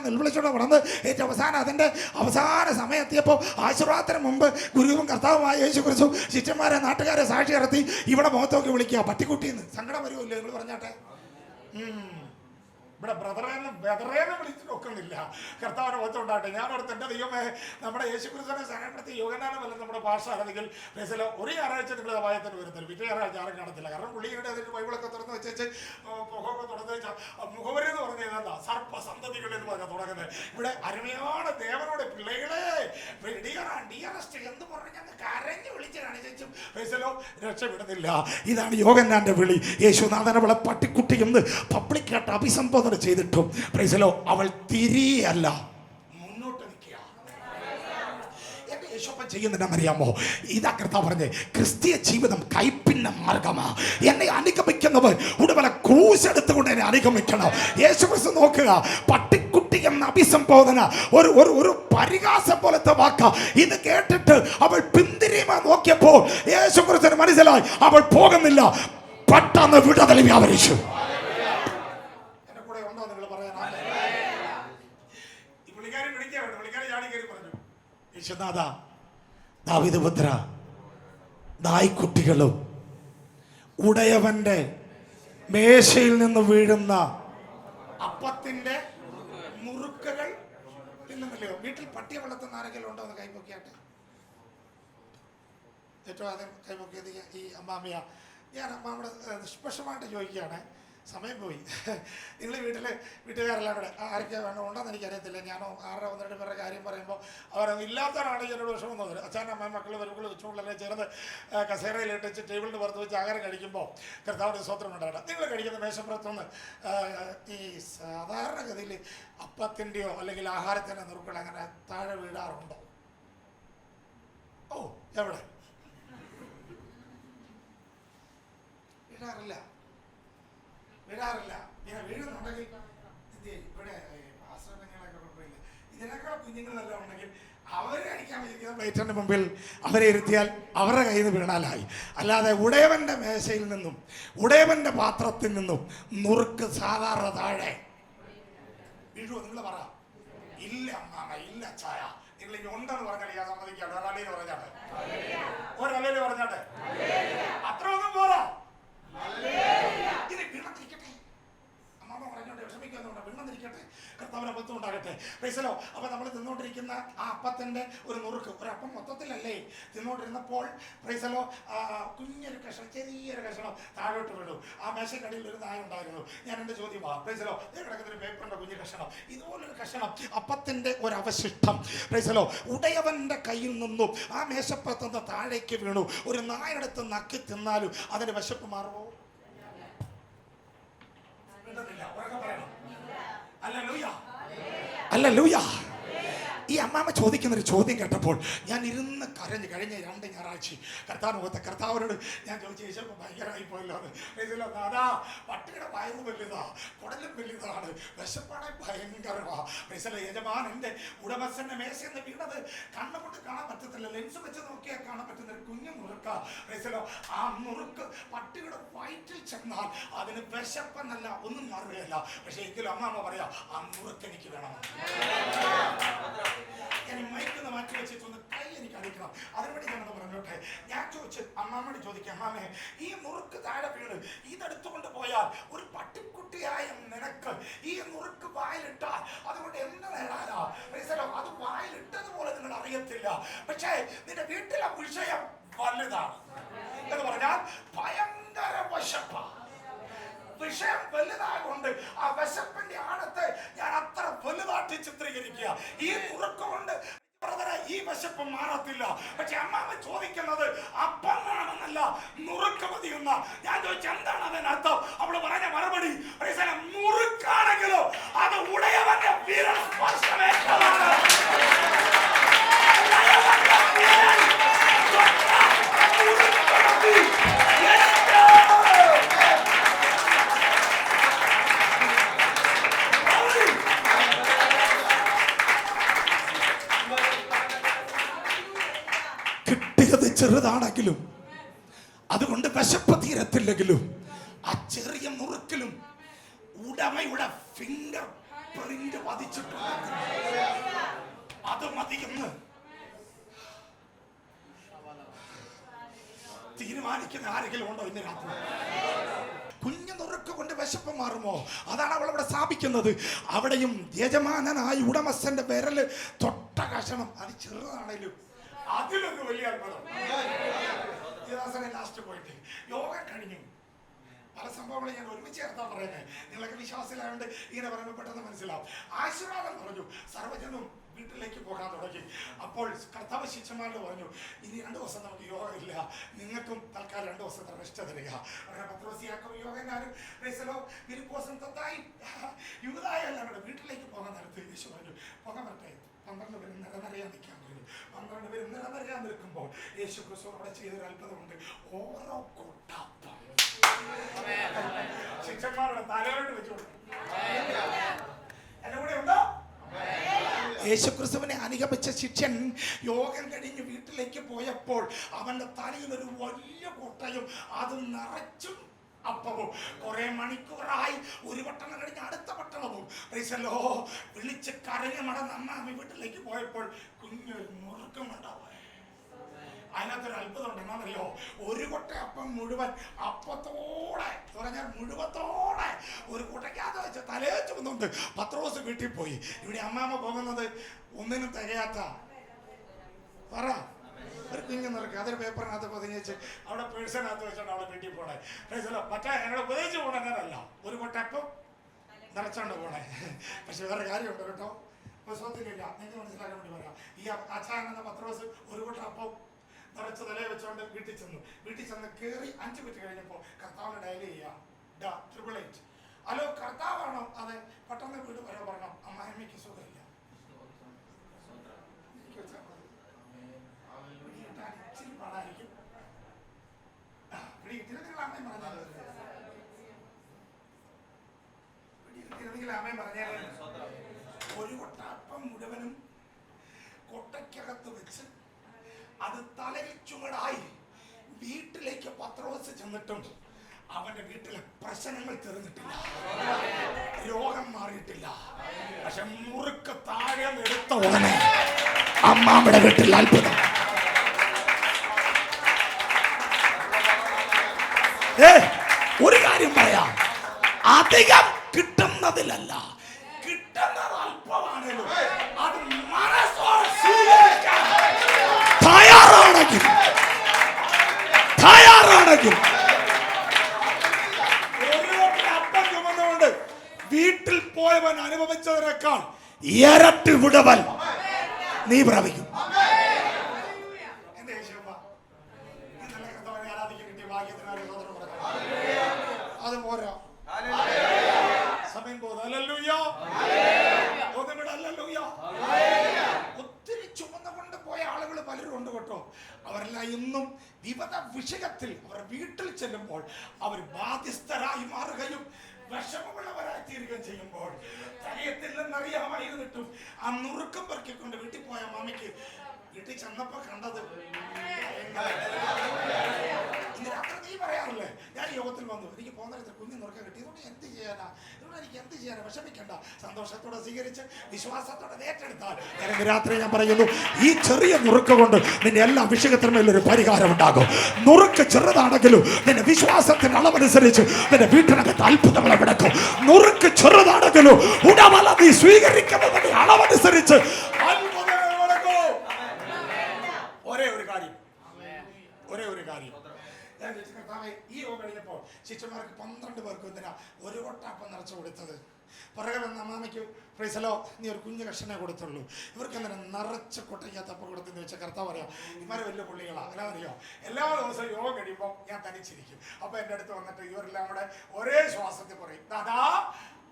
നിലവിളിച്ചോണ്ട് വളർന്ന് ഏറ്റവും അവസാനം അതിന്റെ അവസാന സമയം എത്തിയപ്പോൾ ആശീർവാദത്തിന് മുമ്പ് ഗുരുവും കർത്താവുമായ യേശു കുറിച്ചു ശിഷ്യന്മാരെ നാട്ടുകാരെ സാക്ഷി ഇറത്തി ഇവിടെ മുഖത്തോക്കി വിളിക്കുക പട്ടിക്കുട്ടിന്ന്. സങ്കടം വരുമല്ലോ നിങ്ങൾ പറഞ്ഞാട്ടെ. ഇവിടെ ബ്രദറേന്ന് വിളിച്ചിട്ട് ഒക്കുന്നില്ല. കർത്താവിനെ ഒത്തുണ്ടാട്ടെ. ഞാനോടത്ത് എൻ്റെ ദൈവമേ, നമ്മുടെ യേശു ക്രിസ്തുവിനെ സഹായപ്പെടുത്തി യോഗനാനമല്ല നമ്മുടെ ഭാഷ അല്ലെങ്കിൽ ഒരു ഞായറാഴ്ച നിങ്ങൾ വായത്തിന് വരുന്നില്ല, പിറ്റേ ഞായറാഴ്ച ആരും കാണത്തില്ല. കാരണം പുള്ളിയുടെ അതിന് ബൈബിളൊക്കെ തുറന്ന് വെച്ച് മുഖമൊക്കെ തുറന്ന് വെച്ചാൽ മുഖവരി എന്ന് പറഞ്ഞാൽ എന്താ സർപ്പസന്തതികൾ എന്ന് പറഞ്ഞാൽ തുടങ്ങുന്നത്. ഇവിടെ അരുമയാണ് ദേവനോട് പിള്ളേകളെ ഡിയറസ്റ്റ് എന്ന് പറഞ്ഞ് ഞങ്ങൾ കരഞ്ഞു വിളിച്ച് കാണിച്ചും രക്ഷപ്പെടുന്നില്ല. ഇതാണ് യോഗന്നാന്റെ വിളി. യേശുനാഥൻ അവളെ പട്ടിക്കുട്ടി എന്ന് പബ്ലിക്കായിട്ട് അഭിസംബോധന ചെയ്തിട്ടും അവൾ തിരിയല്ല, മുന്നോട്ട് നിൽക്കുക. എന്റെ യേശോപ്പൻ ചെയ്യുന്നറിയാമോ? ഇതാ കർത്താവ് പറഞ്ഞേ, ക്രിസ്തീയ ജീവിതം കൈപ്പിന്ന മാർഗമാ. എന്നെ അനുഗമിക്കുന്നവർ ഉടനെ ക്രൂശ് എടുത്തുകൊണ്ട് എന്നെ അനുഗമിക്കണം. യേശു ക്രിസ്തു നോക്കുക, പട്ടിക്കുട്ടി എന്ന അഭിസംബോധന ഒരു പരിഹാസം പോലത്തെ വാക്ക. ഇത് കേട്ടിട്ട് അവൾ പിന്തിരിയുവാൻ നോക്കിയപ്പോൾ യേശു ക്രിസ്തുവിന് മനസ്സിലായി അവൾ പോകുന്നില്ല. പെട്ടെന്ന് വിടുതൽ വ്യാപരിച്ചു. ദാവീദുപുത്ര, നായ്ക്കുട്ടികളും ഉടയവന്റെ മേശയിൽ നിന്ന് വീഴുന്ന അപ്പത്തിന്റെ നുറുക്കുകൾ തിന്നുന്നില്ലയോ? വീട്ടിൽ പട്ടിയെ വളർത്തുന്ന ആരെങ്കിലും ഉണ്ടോ എന്ന് കൈപ്പൊക്കിയാട്ടെ. ഏറ്റവും ആദ്യം കൈപ്പൊക്കിയത് ഈ അമ്മാമിയ. ഞാൻ അമ്മാമ്മയുടെ നിഷ്പക്ഷമായിട്ട് ചോദിക്കുകയാണ്, സമയം പോയി. നിങ്ങൾ വീട്ടുകാരെല്ലാം കൂടെ ആരൊക്കെ വേണം ഉണ്ടെന്ന് എനിക്കറിയത്തില്ല. ഞാനോ 6-12 പേരുടെ കാര്യം പറയുമ്പോൾ അവരൊന്നും ഇല്ലാത്തവരാണെങ്കിൽ എന്നോട് വിഷമം തോന്നില്ല. അച്ഛൻ അമ്മ മക്കൾ വരുമ്പോൾ വെച്ചുകൊള്ളല്ലേ ചേർന്ന് കസേരയിലിട്ട് വെച്ച് ടേബിളിന് പുറത്ത് വെച്ച് ആഹാരം കഴിക്കുമ്പോൾ കർത്താവിൻ്റെ സ്വത്രം ഉണ്ടാകണം. നിങ്ങൾ കഴിക്കുന്ന മേശപ്പുറത്തുനിന്ന് ഈ സാധാരണഗതിയിൽ അപ്പത്തിൻ്റെയോ അല്ലെങ്കിൽ ആഹാരത്തിൻ്റെ നുറുക്കൾ അങ്ങനെ താഴെ വീഴാറുണ്ടോ? ഓ, എവിടെ വീഴാറില്ല. ഇങ്ങനെ വീഴുന്നുണ്ടെങ്കിൽ ഇവിടെ ആശ്രമങ്ങളൊക്കെ കുഴപ്പമില്ല. ഇതിനേക്കാൾ കുഞ്ഞുങ്ങളെല്ലാം ഉണ്ടെങ്കിൽ അവരെ കഴിക്കാൻ വിളിക്കുന്ന പ്ലേറ്റിന്റെ മുമ്പിൽ അവരെ ഇരുത്തിയാൽ അവരുടെ കയ്യിൽ നിന്ന് വീണാലായി. അല്ലാതെ ഉടയവന്റെ മേശയിൽ നിന്നും ഉടയവന്റെ പാത്രത്തിൽ നിന്നും നുറുക്ക് സാധാരണ താഴെ വീഴുവോ? നിങ്ങൾ പറ. ഇല്ല അമ്മാമ, ഇല്ല ചായ. നിങ്ങൾ ഇനി ഉണ്ടെന്ന് പറഞ്ഞാൽ ഞാൻ സമ്മതിക്കാണ്. ഒരലയിൽ പറഞ്ഞാട്ടെ, ഒരലയിൽ പറഞ്ഞാട്ടെ, അത്ര ഒന്നും പോരാ. ഇത് വീണത്തിരിക്കട്ടെ, അമ്മാമ പറഞ്ഞോട്ടെ, വിഷമിക്കുന്നുണ്ട്, വീണത്തിരിക്കട്ടെ, കർത്താവിനെ അബദ്ധം ഉണ്ടാകട്ടെ. പ്രൈസലോ. അപ്പൊ നമ്മൾ തിന്നോണ്ടിരിക്കുന്ന ആ അപ്പത്തിന്റെ ഒരു നുറുക്ക്, ഒരപ്പം മൊത്തത്തിലല്ലേ തിന്നോണ്ടിരുന്നപ്പോൾ പ്രൈസലോ കുഞ്ഞൊരു കഷ്ണം, ചെറിയൊരു കഷ്ണം താഴോട്ട് വീണു. ആ മേശക്കടിയിൽ ഒരു നായ ഉണ്ടായിരുന്നു. ഞാൻ എൻ്റെ ചോദ്യം പ്രൈസലോ, കിടക്കുന്നൊരു പേപ്പറിന്റെ കുഞ്ഞു കഷ്ണം, ഇതുപോലൊരു കഷ്ണം അപ്പത്തിന്റെ ഒരു അവശിഷ്ടം പ്രൈസലോ ഉടയവന്റെ കയ്യിൽ നിന്നും ആ മേശപ്പുറത്തുനിന്ന് താഴേക്ക് വീണു. ഒരു നായെടുത്ത് നക്കി തിന്നാലും അതിന്റെ വിശപ്പ് മാറുമോ? ഈ അമ്മാമ്മ ചോദിക്കുന്നൊരു ചോദ്യം കേട്ടപ്പോൾ ഞാൻ ഇരുന്ന് കരഞ്ഞു. കഴിഞ്ഞ 2 ഞായറാഴ്ച കർത്താവിനോട് ഞാൻ ചോദിച്ചു, യേശുപ്പ ഭയങ്കരമായി പോയല്ലോ എന്ന്. അതാ പട്ടിയുടെ വയറ് വലുതാ, കുടലും വലുതാണ്, വിശപ്പാണെ ഭയങ്കരമാ. യജമാനന്റെ ഉടമസ്ഥന്റെ മേശയെന്ന് വീണത് കണ്ണുകൊണ്ട് കാണാൻ പറ്റത്തില്ല, ലെൻസ് വെച്ച് നോക്കിയാൽ കാണാൻ പറ്റുന്ന ഒരു കുഞ്ഞു നുറുക്ക. ആ നുറുക്ക് പട്ടിയുടെ വയറ്റിൽ ചെന്നാൽ അതിന് വിശപ്പെന്നല്ല ഒന്നും മാറുകയല്ല. പക്ഷെ എങ്കിലും അമ്മാമ്മ പറയാ, ആ നുറുക്ക് എനിക്ക് വേണം. ഞാൻ മയക്കുന്ന മാറ്റി വെച്ചിട്ടൊന്ന് കൈ എനിക്ക് അടിക്കണം. അതിനുവേണ്ടി ഞാനത് പറഞ്ഞോട്ടെ. ഞാൻ ചോദിച്ചു അമ്മാമ്മയോട് ചോദിക്കാം, അമ്മാമേ ഈ നുറുക്ക് താഴെ വീണ് ഇതെടുത്തുകൊണ്ട് പോയാൽ ഒരു പട്ടിക്കുട്ടിയായ നിനക്ക് ഈ നുറുക്ക് വായിലിട്ടാൽ അതുകൊണ്ട് എന്ത് നേടാനാ? അത് വായിലിട്ടതുപോലെ നിങ്ങൾ അറിയത്തില്ല. പക്ഷേ നിന്റെ വീട്ടിലെ വിഷയം വലുതാണ് എന്ന് പറഞ്ഞാൽ ഭയങ്കര വിശപ്പ. വിഷയം വലുതായതുകൊണ്ട് ആ വിശപ്പിന്റെ ആഴത്തെ ഞാൻ അത്ര വലുതാട്ടി ചിത്രീകരിക്കുക. ഈ നുറുക്ക് കൊണ്ട് ഈ വിശപ്പ് മാറത്തില്ല. പക്ഷെ അമ്മാമ്മ ചോദിക്കുന്നത് അപ്പം വേണമെന്നല്ല, നുറുക്ക് മതിയെന്ന. ഞാൻ ചോദിച്ചു എന്താണ് അതിനർത്ഥം? അവള് പറഞ്ഞ മറുപടി, നുറുക്കാണെങ്കിലോ അത് ഉടയവന്റെ വീരസ്പർശമേറ്റതാണ്. ചെറുതാണെങ്കിലും അതുകൊണ്ട് വിശപ്പ് തീരത്തില്ലെങ്കിലും ആ ചെറിയ നുറുക്കിലും ഉടമയുടെ ഫിംഗർ പ്രിന്റ് പതിച്ചിട്ടുണ്ട്. അത് മതിയെന്ന് തീരുമാനിക്കുന്ന ആരെങ്കിലും ഉണ്ടോ ഇന്ന് രാത്രി? കുഞ്ഞു നുറുക്ക് കൊണ്ട് വിശപ്പ് മാറുമോ? അതാണ് അവൾ അവിടെ സ്ഥാപിക്കുന്നത്. അവിടെയും യജമാനനായ ഉടമസ്ഥന്റെ വിരല് തൊട്ട കഷണം, അത് ചെറുതാണേലും അതിലൊരു വലിയ അത്ഭുതം. ലാസ്റ്റ് പോയിട്ട് യോഗ കഴിഞ്ഞു. പല സംഭവങ്ങൾ ഞാൻ ഒരുമിച്ച് ചേർത്താൻ പറയുന്നത്. നിങ്ങളൊക്കെ വിശ്വാസത്തിലായതുകൊണ്ട് ഇങ്ങനെ പറയുമ്പോൾ പെട്ടെന്ന് മനസ്സിലാവും. ആശീർവാദം പറഞ്ഞു. സർവ്വജനും വീട്ടിലേക്ക് പോകാൻ തുടങ്ങി. അപ്പോൾ കർത്താവ് ശിഷ്യന്മാരോട് പറഞ്ഞു, ഇനി 2 ദിവസം നമുക്ക് യോഗ ഇല്ല, നിങ്ങൾക്കും തൽക്കാലം 2 ദിവസത്തെ റെസ്റ്റ് തരിക. യൂദായല്ലാവരുടെ വീട്ടിലേക്ക് പോകാൻ നേരത്ത് യേശു പറഞ്ഞു, പോകാൻ പറ്റേ 12 പേരും നിറനിറയാൻ നിൽക്കാൻ പറഞ്ഞു. 12 പേരും നിറനിറയാൻ നിൽക്കുമ്പോൾ യേശു ക്രിസ്തു അവിടെ ചെയ്തൊരു അത്ഭുതമുണ്ട്. ഓരോ കൊട്ടപ്പം ശിഷ്യന്മാരുടെ തലയോട്ട് വെച്ചുകൊണ്ട് എന്റെ കൂടെ ഉണ്ടോ? യേശുക്രിസ്തുവിനെ അനുഗമിച്ച ശിഷ്യൻ യോഗം കഴിഞ്ഞ് വീട്ടിലേക്ക് പോയപ്പോൾ അവന്റെ തലയിൽ ഒരു വലിയ കൊട്ടയും അത് നിറച്ചും അപ്പവും. കുറെ മണിക്കൂറായി ഒരു പട്ടണം കഴിഞ്ഞ് അടുത്ത പട്ടണവും വിളിച്ച് കരഞ്ഞ നടന്ന് അമ്മ വീട്ടിലേക്ക് പോയപ്പോൾ കുഞ്ഞൊരു നുറുക്കം ഉണ്ടാവും. അതിനകത്തൊരു അത്ഭുതം ഉണ്ട്. എന്നാന്നറിയോ? ഒരു കൊട്ട അപ്പം മുഴുവൻ അപ്പത്തോടെ പറഞ്ഞാൽ മുഴുവത്തോടെ ഒരു കൊട്ടയ്ക്കകത്ത് വെച്ച് തലയെ ചുമന്നുണ്ട് പത്രോസ് വീട്ടിൽ പോയി. ഇവിടെ അമ്മാമ്മ പോകുന്നത് ഒന്നിനും തികയാത്ത പറ ഒരു കുഞ്ഞു നിറക്കുക. അതൊരു പേപ്പറിനകത്ത് പൊതിഞ്ഞ് അവിടെ പേഴ്സണകത്ത് വെച്ചോണ്ട് അവിടെ വീട്ടിൽ പോണേ. മറ്റേ ഞങ്ങളെ ഉപദേശിച്ച് പോകണ അങ്ങനല്ല, ഒരു കൊട്ടപ്പം നിറച്ചോണ്ട് പോണേ. പക്ഷെ വേറെ കാര്യമുണ്ട് കേട്ടോ, പുസ്തകത്തിലില്ല. നിങ്ങൾക്ക് മനസ്സിലാക്കാൻ വേണ്ടി പറയാം. ഈ അച്ചായൻ എന്ന പത്രോസ് ഒരു കൊട്ട അപ്പം നിറച്ച് തലയെ വെച്ചോണ്ട് വീട്ടിൽ ചെന്ന് കയറി 5 മിനിറ്റ് കഴിഞ്ഞപ്പോൾ കർത്താവിന് ഡയൽ ചെയ്യാം. 888. ഹലോ കർത്താവാണോ? അതെ. പെട്ടെന്ന് വീട് വരെ പറയണം, അമ്മായിമ്മയ്ക്ക് സുഖമില്ല. ഇച്ചിരി പാടായിരിക്കും. അമ്മയും പറഞ്ഞാൽ അമ്മയും പറഞ്ഞാൽ ഒരു കൊട്ടപ്പം മുഴുവനും കൊട്ടയ്ക്കകത്ത് വെച്ച് അത് തലയിൽ ചുമടായി വീട്ടിലേക്ക് പത്രോസ് ചെന്നിട്ടും അവന്റെ വീട്ടിലെ പ്രശ്നങ്ങൾ തീർന്നിട്ടില്ല, രോഗം മാറിയിട്ടില്ല. പക്ഷെ മുറുക്ക് താഴെ എടുത്ത ഉടനെ അമ്മാമ്മയുടെ വീട്ടിൽ അത്ഭുതം. ഒരു കാര്യം പറയാം, അധികം കിട്ടുന്നതിലല്ല, കിട്ടുന്നത് അല്പമാണല്ലോ, അത് മനസ്സോടെ സ്വീകരിക്കാൻ തയ്യാറാണെങ്കിൽ അപ്പം ചുമന്നുകൊണ്ട് വീട്ടിൽ പോയവൻ അനുഭവിച്ചതിനേക്കാൾ ഇരട്ടി വിടവൽ നീ പ്രാപിക്കും. അത് പോരാ, സമയം പോകും. തരത്തിൽ അവർ വീട്ടിൽ ചെല്ലുമ്പോൾ അവർ ബാധ്യസ്ഥരായി മാറുകയും വിഷമമുള്ളവരായി തീരുകയും ചെയ്യുമ്പോൾ തലയത്തില്ലെന്നറിയാമായിരുന്നിട്ടും ആ നുറുക്കം പെറുക്കിക്കൊണ്ട് വീട്ടിൽ പോയ മാമിക്ക് വീട്ടിൽ ചെന്നപ്പോ കണ്ടത് നീ പറയാറില്ലേ, ഞാൻ യോഗത്തിൽ വന്നു, എനിക്ക് പോകുന്ന കുഞ്ഞു നുറുക്കം കിട്ടി, ഇതുകൊണ്ട് എന്ത് ചെയ്യാനാ, ഇതുകൊണ്ട് എനിക്ക് എന്ത് ചെയ്യാനാ, വിഷമിക്കണ്ട, സന്തോഷത്തോടെ സ്വീകരിച്ച് വിശ്വാസത്തോടെ ഏറ്റെടുത്താൽ രാത്രി ഞാൻ പറയുന്നു, ഈ ചെറിയ നുറുക്ക് കൊണ്ട് നിന്റെ എല്ലാ വിഷയത്തിനുമേലൊരു പരിഹാരം ഉണ്ടാകും. നുറുക്ക് ചെറുതാണെങ്കിലും നിന്റെ വിശ്വാസത്തിന്റെ അളവനുസരിച്ച് നിന്റെ വീട്ടിനകത്ത് അത്ഭുതങ്ങൾ നടക്കും. നുറുക്ക് ചെറുതാണെങ്കിലും ഉടമല നീ സ്വീകരിക്കുന്നതിന്റെ അളവനുസരിച്ച് അത്ഭുതങ്ങൾ നടക്കും. ഒരേ ഒരു കാര്യം ഈ യോഗ കഴിഞ്ഞപ്പോൾ ശിഷ്യന്മാർക്ക് 12 പേർക്ക് എന്തിനാ ഒരു കൊട്ടാപ്പം നിറച്ചു കൊടുത്തത്? പുറകെ വന്ന അമ്മാമയ്ക്ക് പ്രൈസലോ നീ ഒരു കുഞ്ഞു കഷ്ണേ കൊടുത്തുള്ളൂ, ഇവർക്ക് എന്തിനാ നിറച്ച കൊട്ടയ്ക്കകത്തപ്പം കൊടുത്തെന്ന് വെച്ചാൽ കർത്താവ് പറയാം, ഇവരെ വലിയ പുള്ളികളാ. അല്ലാതെ അറിയോ, എല്ലാ ദിവസവും യോഗ കഴിയുമ്പോൾ ഞാൻ തനിച്ചിരിക്കും. അപ്പൊ എൻ്റെ അടുത്ത് വന്നിട്ട് ഇവരെല്ലാം കൂടെ ഒരേ ശ്വാസത്തിൽ പറയും, ദാദാ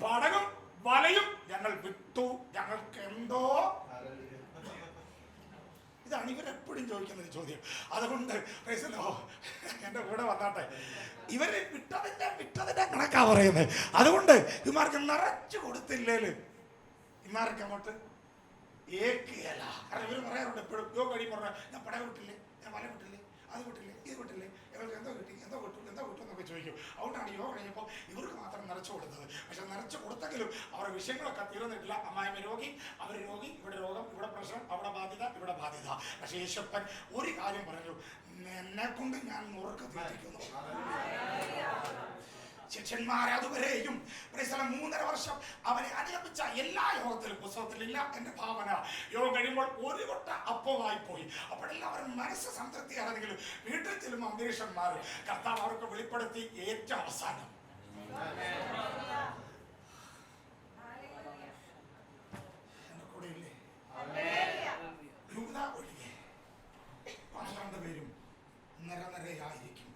പടകും വലയും ഞങ്ങൾ വിട്ടു, ഞങ്ങൾക്ക് എന്തോ. ഇതാണ് ഇവരെപ്പോഴും ചോദിക്കുന്ന ഒരു ചോദ്യം. അതുകൊണ്ട് എൻ്റെ കൂടെ വന്നാട്ടെ, ഇവര് വിട്ടതിന്റെ കണക്കാ പറയുന്നത്. അതുകൊണ്ട് ഇമാർക്ക് നിറച്ചു കൊടുത്തില്ലേല് ഇമാർക്ക് അങ്ങോട്ട് ഏക്കുകയല്ല. കാരണം ഇവര് പറയാറുണ്ട് എപ്പോഴും, യോഗ കഴിയുമ്പോൾ ഞാൻ പടക വിട്ടില്ലേ, ഞാൻ വല വിട്ടില്ലേ, അത് വിട്ടില്ലേ, ഇത് വിട്ടില്ലേ, ഇവർക്ക് എന്തോ കിട്ടി, എന്തോ കിട്ടും എന്നൊക്കെ ചോദിക്കും. അതുകൊണ്ടാണ് യോഗ കഴിഞ്ഞപ്പോൾ ഇവർക്ക് മാത്രം നിറച്ചു കൊടുത്തത്. പക്ഷെ നിറച്ചു കൊടുത്തെങ്കിലും അവരുടെ വിഷയങ്ങളൊക്കെ തീർന്നിട്ടില്ല. അമ്മായിമ്മ രോഗി, അവർ രോഗി, ഇവിടെ രോഗം, ഇവിടെ പ്രശ്നം, അവിടെ ബാധ്യത, ഇവിടെ ബാധ്യത. പക്ഷെ യേശപ്പൻ ഒരു കാര്യം പറഞ്ഞു, എന്നെ കൊണ്ട് ഞാൻ നുറുക്ക് തീറ്റിക്കുന്നു. ശിഷ്യന്മാരെ അതുവരെയും 3.5 വർഷം അവനെ അനുഗമിച്ച എല്ലാ യോഗത്തിലും പുസ്തകത്തിലില്ല എന്റെ ഭാവന. യോഗം കഴിയുമ്പോൾ ഒരു കൊട്ട അപ്പമായി പോയി. അപ്പോഴെല്ലാവരും മനസ്സ് സംതൃപ്തിയാണെങ്കിലും വീട്ടിൽ ചെല്ലുമ്പോൾ അന്തരീക്ഷം മാറി. കർത്താവ് അവർക്ക് വെളിപ്പെടുത്തി ഏറ്റവും അവസാനം എന്റെ കൂടെ ഇല്ലേ, ഒഴികെ 12 പേരും നിരനിരയായിരിക്കുമ്പോൾ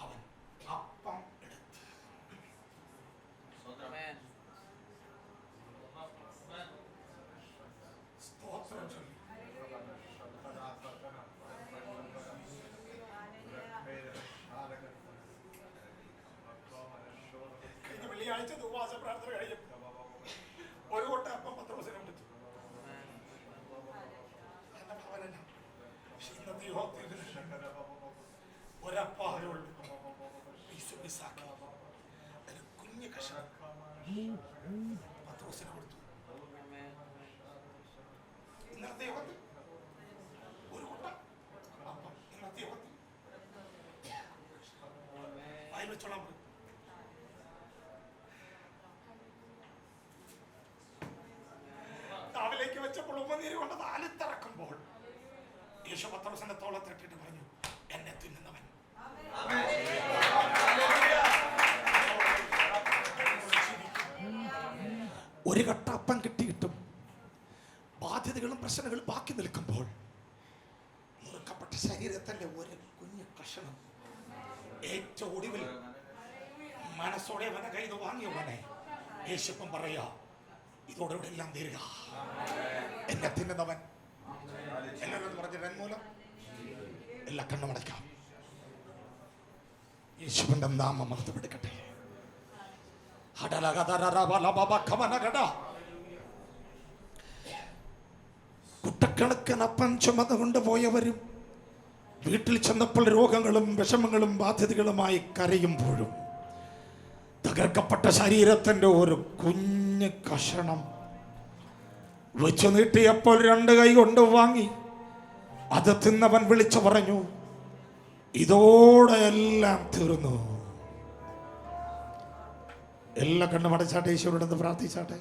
അവൻ അപ്പം എടുത്ത് സ്തോത്രം ചൊല്ലി കഴിഞ്ഞ വെള്ളിയാഴ്ച ഉപവാസ പ്രാർത്ഥന കഴിയും ഒരു കൊട്ട അപ്പം പത്രോസിനെ കൊടുത്തു. എന്റെ ഭവന ഒരപ്പാലുള്ളൂ കുഞ്ഞു കഷ്ണം പത്രോസിന് കൊടുത്തു. ഇന്നത്തെ യോഗത്തിൽ ഒരു കൊട്ട അപ്പം, ഇന്നത്തെ യോഗത്തിൽ വായിൽ വെച്ചോളാൻ പോയി. രാവിലേക്ക് വെച്ചപ്പോൾ ഉമ്മനീര് കൊണ്ട് താലിത്തിറക്കുമ്പോൾ യേശു പത്രോസിന്റെ തോളത്തിട്ടിട്ട് പറഞ്ഞു, എന്നെ തിന്നുന്നവൻ. ഒരു കട്ട അപ്പം കിട്ടിയിട്ടും ബാധ്യതകളും പ്രശ്നങ്ങളും ബാക്കി നിൽക്കുമ്പോൾ നുറുക്കപ്പെട്ട ശരീരത്തിന്റെ ഒരു കുഞ്ഞു കഷണം ഏറ്റവും ഒടുവിൽ മനസ്സോടെ അവനെ കയ്യിൽ വാങ്ങിയവനെ യേശുപ്പം പറയാ, ഇതോടെ എല്ലാം തീരുക, എന്നെ തിന്നുന്നവൻ. എല്ലാവരും പറഞ്ഞ മൂലം എല്ലാ കണ്ണുമടയ്ക്കാം. യേശുവിന്റെ നാമം മഹത്വപ്പെടുക്കട്ടെ. കുട്ടക്കണക്കിന് അപ്പം ചുമന്ന് കൊണ്ടുപോയവരും വീട്ടിൽ ചെന്നപ്പോൾ രോഗങ്ങളും വിഷമങ്ങളും ബാധ്യതകളുമായി കരയുമ്പോഴും തകർക്കപ്പെട്ട ശരീരത്തിന്റെ ഒരു കുഞ്ഞ് കഷണം വെച്ചു നീട്ടിയപ്പോൾ 2 കൈ കൊണ്ട് വാങ്ങി അത് തിന്നവൻ വിളിച്ചു പറഞ്ഞു, ഇതോടെ എല്ലാം തീർന്നു. എല്ലാ കണ്ണും അടച്ചാട്ടെ, ഈശ്വരോടൊന്ന് പ്രാർത്ഥിച്ചാട്ടെ.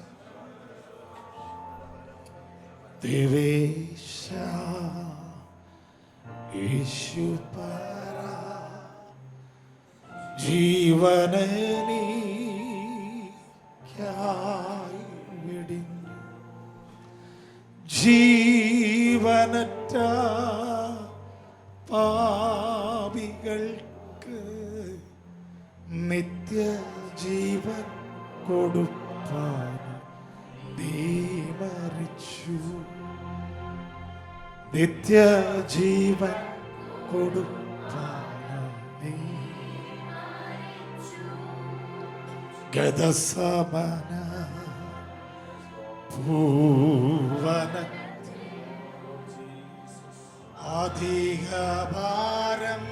ദേവേശ യേശുപര ജീവനീക്കായി വെടിഞ്ഞു, ജീവനറ്റ പാപികൾക്ക് നിത്യജീവൻ കൊടുപ്പാൻ നീ മരിച്ചു. നിത്യജീവൻ കൊടുപ്പാനേ ഗദസമന പൂവന അധിക ഭാരം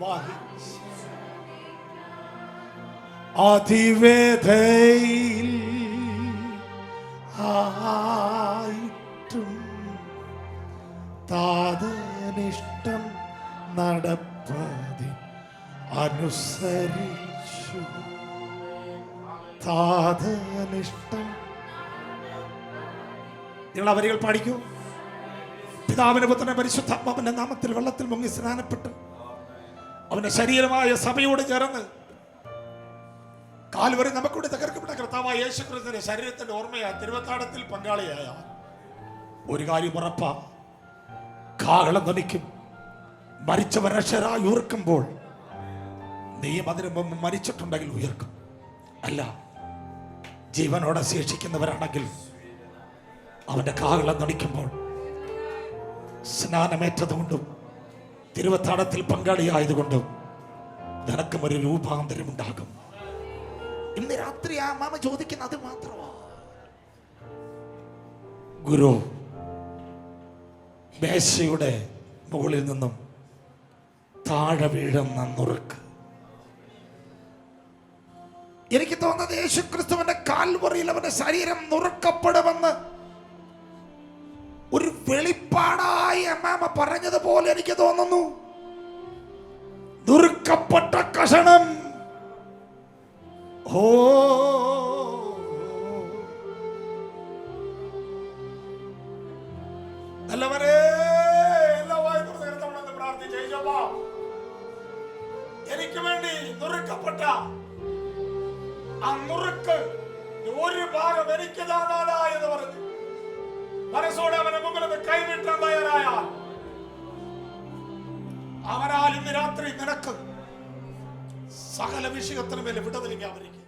വഹിച്ച അതിവേദയിൽ ആയിട്ടും താതനിഷ്ടം നടപ്പതി അനുസരിച്ചു താതനിഷ്ടം. നിങ്ങൾ ആ വരികൾ പാടിക്കൂ. പിതാവിന്റെ പുത്രനെ പരിശുദ്ധാത്മാവിന്റെ നാമത്തിൽ വെള്ളത്തിൽ മുങ്ങി സ്നാനപ്പെട്ട് അവന്റെ ശരീരമായ സഭയോട് ചേർന്ന് കാൽവരി നമുക്കൂടി തകർക്കപ്പെട്ട കർത്താവായ യേശുക്രിസ്തുവിന്റെ ശരീരത്തിന്റെ ഓർമ്മയായ തിരുവത്താഴത്തിൽ പങ്കാളിയായ ഒരു കാര്യം ഉറപ്പാ, കാഹളം ധ്വനിക്കും. മരിച്ചവർ അക്ഷരായി ഉയർക്കുമ്പോൾ നീയും അതിനു മുമ്പ് മരിച്ചിട്ടുണ്ടെങ്കിൽ ഉയർക്കും. അല്ല, ജീവനോടെ ശേഷിക്കുന്നവരാണെങ്കിൽ അവന്റെ കാഹളം ധ്വനിക്കുമ്പോൾ സ്നാനമേറ്റതുകൊണ്ടും തിരുവത്താഴത്തിൽ പങ്കാളിയായതുകൊണ്ടും നിനക്കും ഒരു രൂപാന്തരം ഉണ്ടാകും. ഇന്ന് രാത്രി ആ മാമ ചോദിക്കുന്ന അത് മാത്രമാ. ഗുരു മേശയുടെ മുകളിൽ നിന്നും താഴെ വീഴുന്ന നുറുക്ക്. എനിക്ക് തോന്നുന്നത് യേശുക്രിസ്തുവിന്റെ കാൽവറിയിൽ അവന്റെ ശരീരം നുറുക്കപ്പെടുമെന്ന് ഒരു വെളിപ്പാടായി അമ്മാമ പറഞ്ഞതുപോലെ എനിക്ക് തോന്നുന്നു. നുറുക്കപ്പെട്ട കഷണം. ഓ നല്ലവരെ എനിക്ക് വേണ്ടി നുറുക്കപ്പെട്ട ആ നുറുക്ക് ഒരു ഭാഗം എനിക്ക് താനാ എന്ന് പറഞ്ഞു മനസ്സോടെ അവനെ മുമ്പിൽ കൈവിട്ടാൻ തയ്യാറായാൽ അവനാൽ ഇന്ന് രാത്രി നിനക്ക് സകല വിഷയത്തിനും മേലെ വിടുതലിക്കാൻ അവർക്ക്